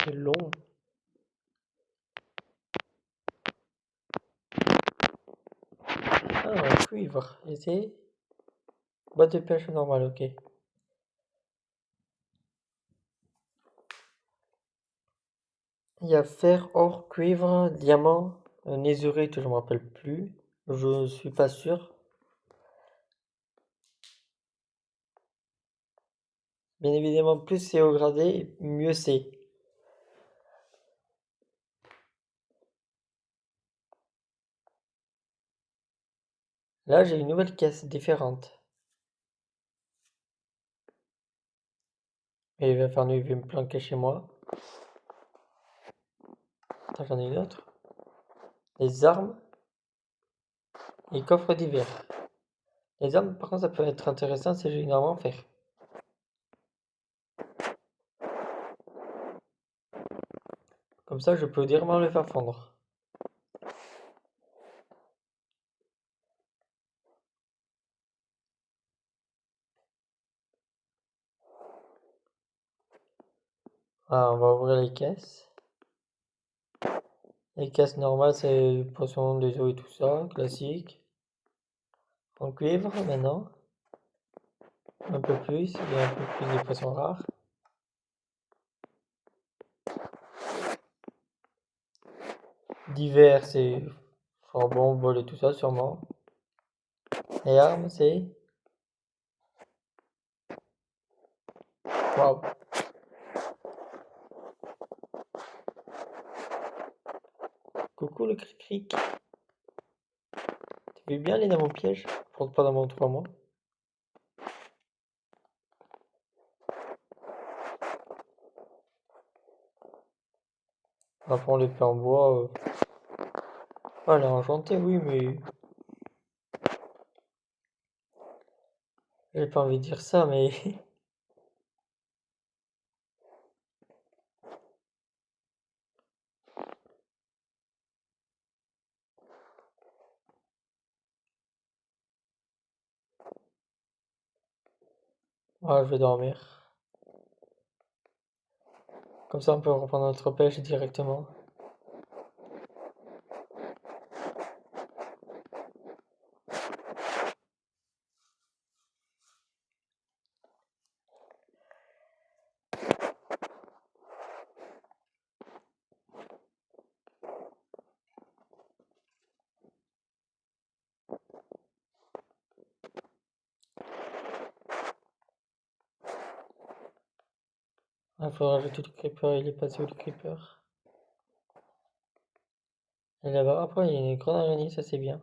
C'est long. Ah, un cuivre. Et c'est boîte de pêche normale, ok. Il y a fer, or, cuivre, diamant, netherite, je me rappelle plus. Je suis pas sûr. Bien évidemment, plus c'est au gradé, mieux c'est. Là, j'ai une nouvelle caisse différente. Et il va faire nuit, il va me planquer chez moi. Attends, j'en ai une autre. Les armes et coffres d'hiver. Les armes, par contre, ça peut être intéressant, c'est généralement en fer. Comme ça, je peux directement le faire fondre. Ah, on va ouvrir les caisses. Les caisses normales, c'est poisson, des os et tout ça, classique. En cuivre, maintenant. Un peu plus, il y a un peu plus de poissons rares. Divers, c'est charbon, bol et tout ça, sûrement. Et armes, c'est... Waouh! Coucou le cric-cric. Tu fais bien aller dans mon piège? Porte pas dans mon 3 mois. Après, on les fait en bois. Ah, elle est enchantée, oui, mais... J'ai pas envie de dire ça, mais... Ah, je vais dormir. Comme ça, on peut reprendre notre pêche directement. Il faudra rajouter le creeper, il est passé où le creeper? Et là-bas, après, il y a une grande araignée, ça c'est bien.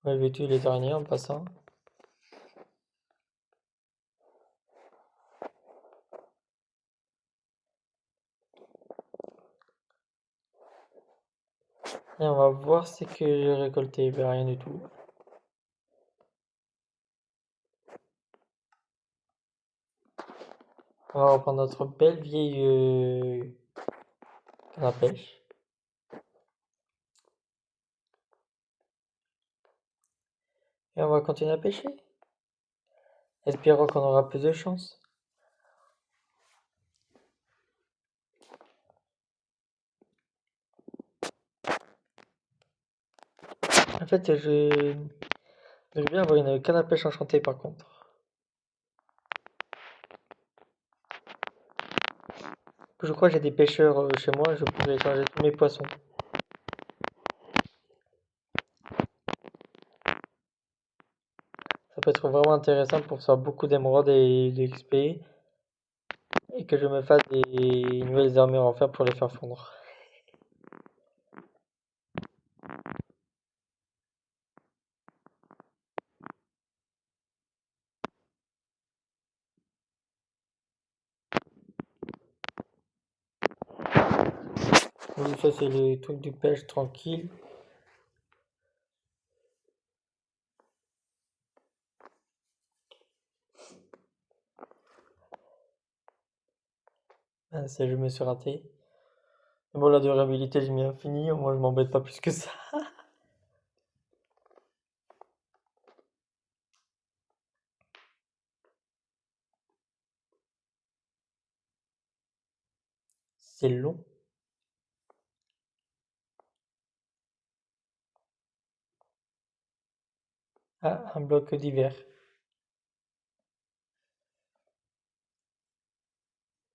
Ouais, je vais tuer les araignées en passant. Et on va voir ce que j'ai récolté. Ben, rien du tout. On va reprendre notre belle vieille canne à pêche. Et on va continuer à pêcher. Espérons qu'on aura plus de chance. En fait, j'aimerais bien avoir une canne à pêche enchantée par contre. Je crois que j'ai des pêcheurs chez moi, je pourrais échanger tous mes poissons. Ça peut être vraiment intéressant pour faire beaucoup d'émeraudes et d'XP. Et que je me fasse des nouvelles armures en fer pour les faire fondre. Oui, ça c'est le truc du pêche tranquille. Ah, je me suis raté. Mais bon, la durabilité, j'ai mis infini, moi je m'embête pas plus que ça. C'est long. Ah, un bloc d'hiver.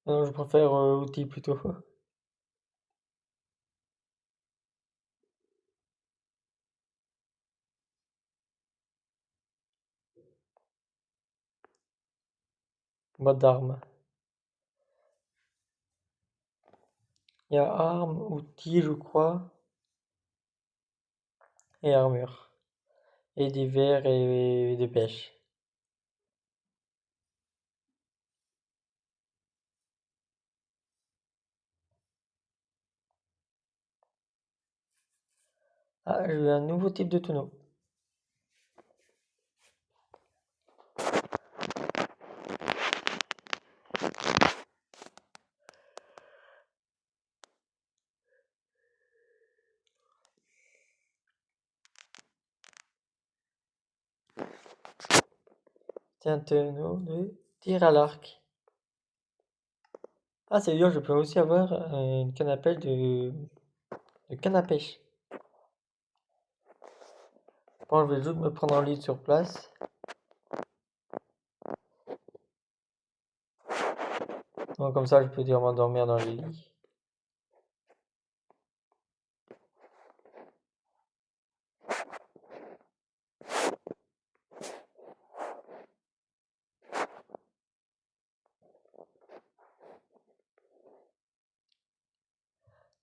Non, je préfère outil plutôt. Mode d'arme. Il y a arme, outil, je crois, et armure. Et d'hiver et de pêche. Ah, j'ai eu un nouveau type de tonneau. C'est un tonneau de tir à l'arc. Ah, c'est bien, je peux aussi avoir une canne à pêche de canne à pêche. Bon, je vais juste me prendre un lit sur place. Donc, comme ça, je peux dire m'endormir dans le lit.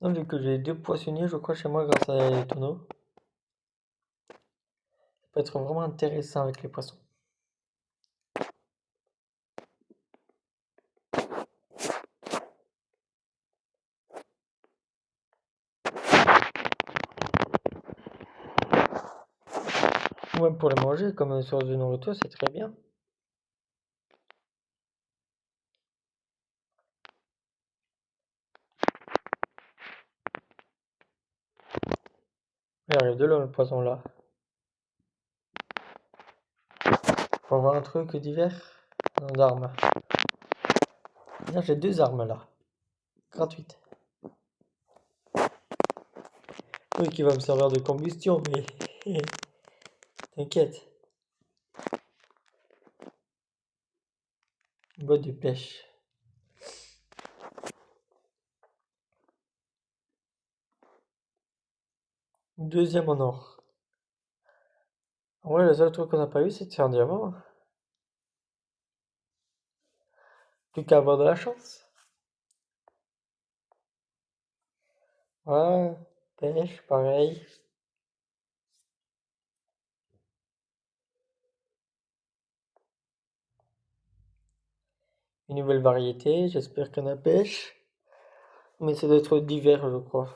Donc, vu que j'ai deux poissonniers, je crois, chez moi, grâce à les tonneaux, ça peut être vraiment intéressant avec les poissons. Ou même pour les manger, comme source de nourriture, c'est très bien. Il arrive de l'eau, le poisson là. Pour avoir un truc d'hiver, d'armes. Là, j'ai deux armes là, gratuites. Oui, qui va me servir de combustion, mais t'inquiète. Boîte de pêche. Deuxième en or. En vrai, le seul truc qu'on n'a pas eu, c'est de faire un diamant. Plus qu'à avoir de la chance. Ouais, pêche, pareil. Une nouvelle variété, j'espère qu'il y en a pêche. Mais ça doit être d'hiver, je crois.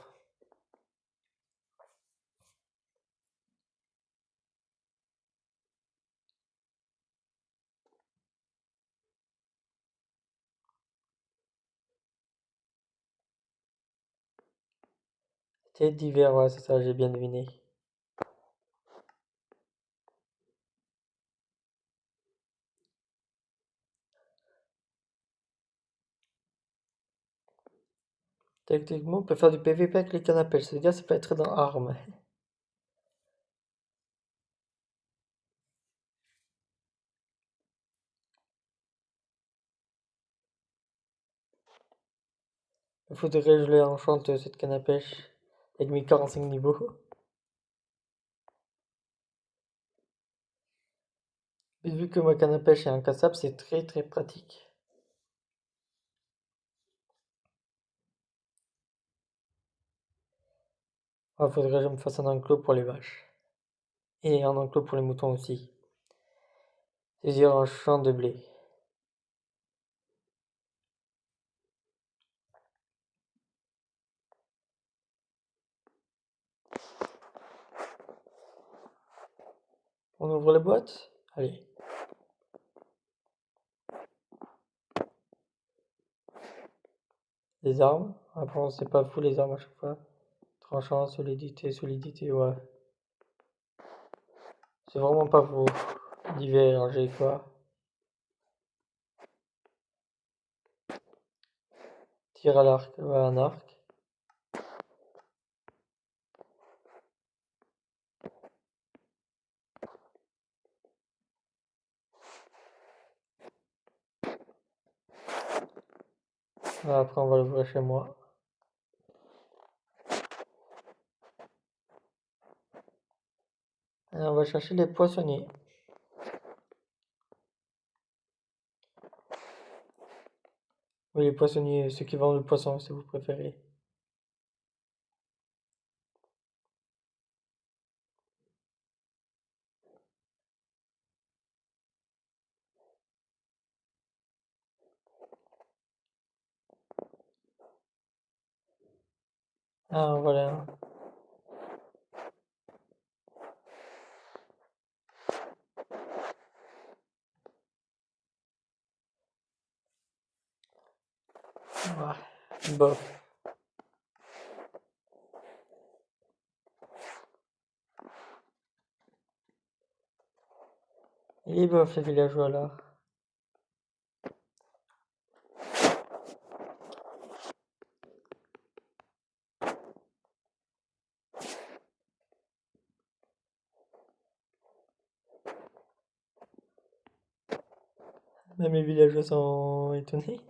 Thé d'hiver, ouais, c'est ça, j'ai bien deviné. Techniquement, on peut faire du PVP avec les cannes à pêche, c'est-à-dire ça peut être dans armes. Il faudrait que je l'enchante cette canne à pêche avec mes 45 niveaux. Mais vu que ma canne à pêche est incassable, c'est très très pratique. Il faudrait que je me fasse un enclos pour les vaches. Et un enclos pour les moutons aussi. C'est-à-dire un champ de blé. On ouvre les boîtes? Allez. Les armes. Après, c'est pas fou les armes à chaque fois. Tranchant, solidité, solidité, ouais. C'est vraiment pas fou. D'hiver, j'ai quoi? Tir à l'arc, ouais, un arc. Ouais, après, on va l'ouvrir chez moi. Et on va chercher les poissonniers. Oui, les poissonniers, ceux qui vendent le poisson, si vous préférez. Ah, voilà. Ouais. Bof. Il est bof, les villageois, là. Même les villageois sont étonnés.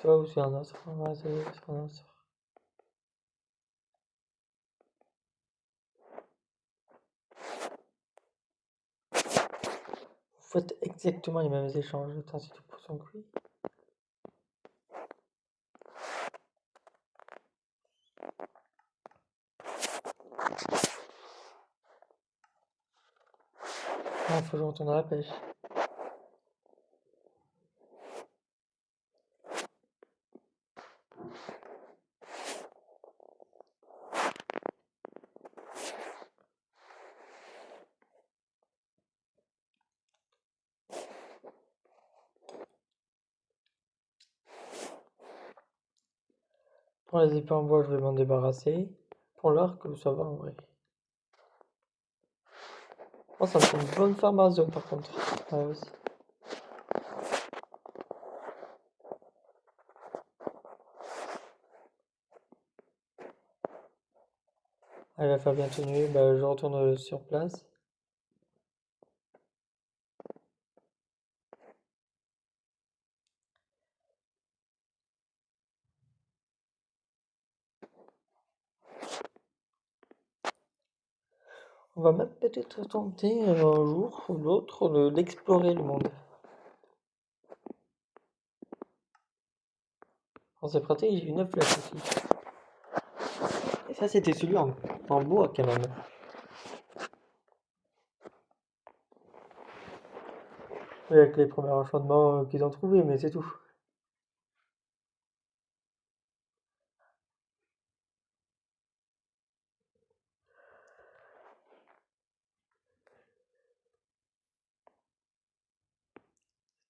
Toi ou c'est un autre? Ouais, c'est un autre. Vous faites exactement les mêmes échanges. Attends, c'est du poisson cuit. Ah, faut que je retourne à la pêche. Pour les épées en bois, je vais m'en débarrasser. Pour l'arc, ça va en vrai. Oh, ça me fait une bonne farm à zone par contre. Ah, aussi. Elle va faire bientôt nuit, bah, je retourne sur place. On va même peut-être tenter un jour ou l'autre d'explorer le monde. Oh, c'est pratique, j'ai une flèche aussi. Et ça, c'était celui en bois quand même. Oui, avec les premiers enchantements qu'ils ont trouvés, mais c'est tout.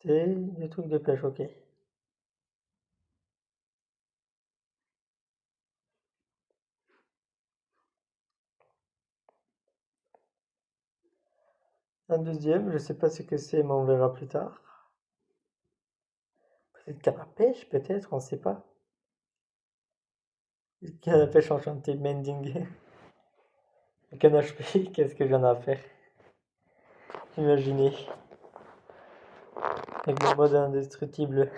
C'était des trucs de pêche, ok. Un deuxième, je sais pas ce que c'est, mais on verra plus tard. Peut-être canne à pêche, peut-être, on sait pas. Canne à pêche enchanté, mending. Canne à pêche, qu'est-ce que j'en ai à faire? Imaginez. Avec mon mode indestructible.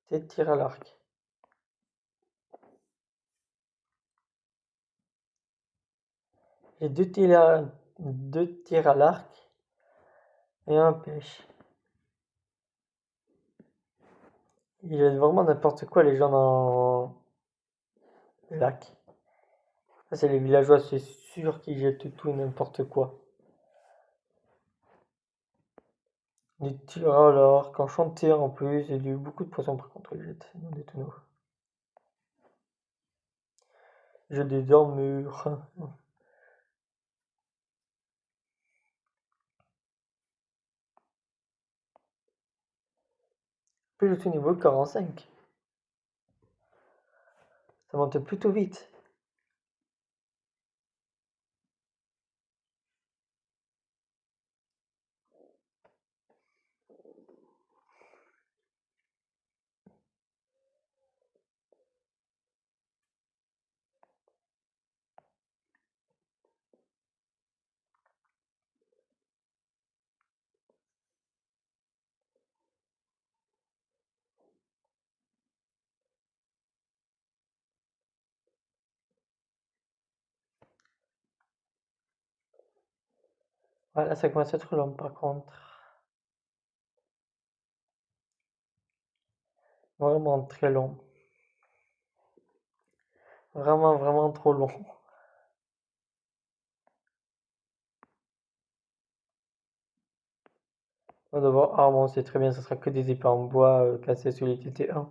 C'est tir à l'arc. J'ai deux tirs à l'arc et un pêche. Ils jettent vraiment n'importe quoi les gens dans le lac. Ça, c'est les villageois, c'est sûr qu'ils jettent tout et n'importe quoi. Des tirs à l'arc, enchantés en plus, et beaucoup de poissons par contre ils jettent dans des tonneaux. J'ai des armures. Puis je suis niveau 45. Ça monte plutôt vite. Voilà, ça commence à être long par contre. Vraiment très long. Vraiment, vraiment trop long. On va devoir... Ah bon, c'est très bien, ça sera que des épées en bois cassées sur les TT1.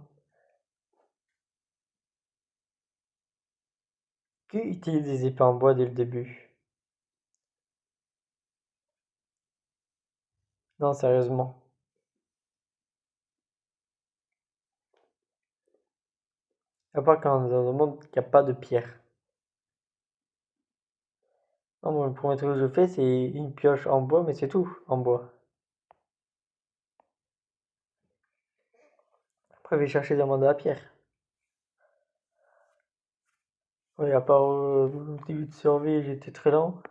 Qui utilise des épées en bois dès le début? Non, sérieusement. À part quand dans un monde il n'y a pas de pierre. Non, moi, le premier truc que je fais, c'est une pioche en bois, mais c'est tout, en bois. Après, je vais chercher des mandats à pierre. Oui, à part au début de survie, j'étais très lent.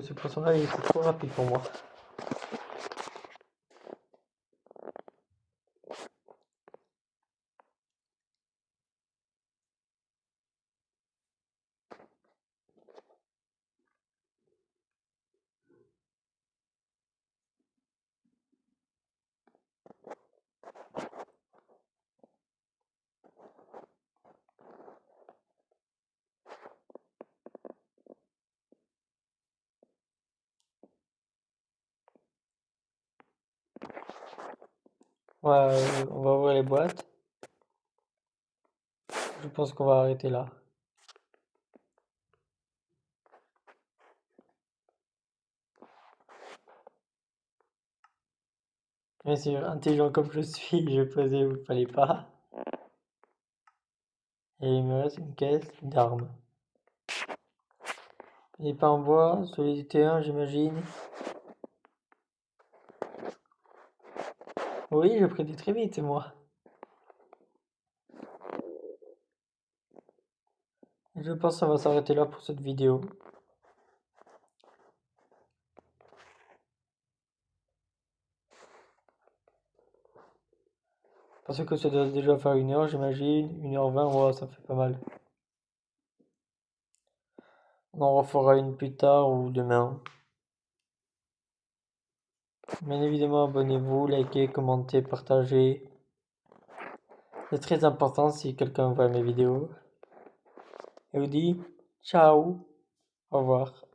Ce poisson-là, il était trop rapide pour moi. Ouais, on va ouvrir les boîtes. Je pense qu'on va arrêter là. Bien sûr, intelligent comme je suis, je posais où il fallait pas. Et il me reste une caisse d'armes. Il n'est pas en bois, solidité 1, j'imagine. Oui, je prédis très vite, moi. Je pense que ça va s'arrêter là pour cette vidéo. Parce que ça doit déjà faire 1 heure, j'imagine. 1h20, ouais, ça fait pas mal. On en refera une plus tard ou demain. Bien évidemment, abonnez-vous, likez, commentez, partagez. C'est très important si quelqu'un voit mes vidéos. Et vous dit ciao, au revoir.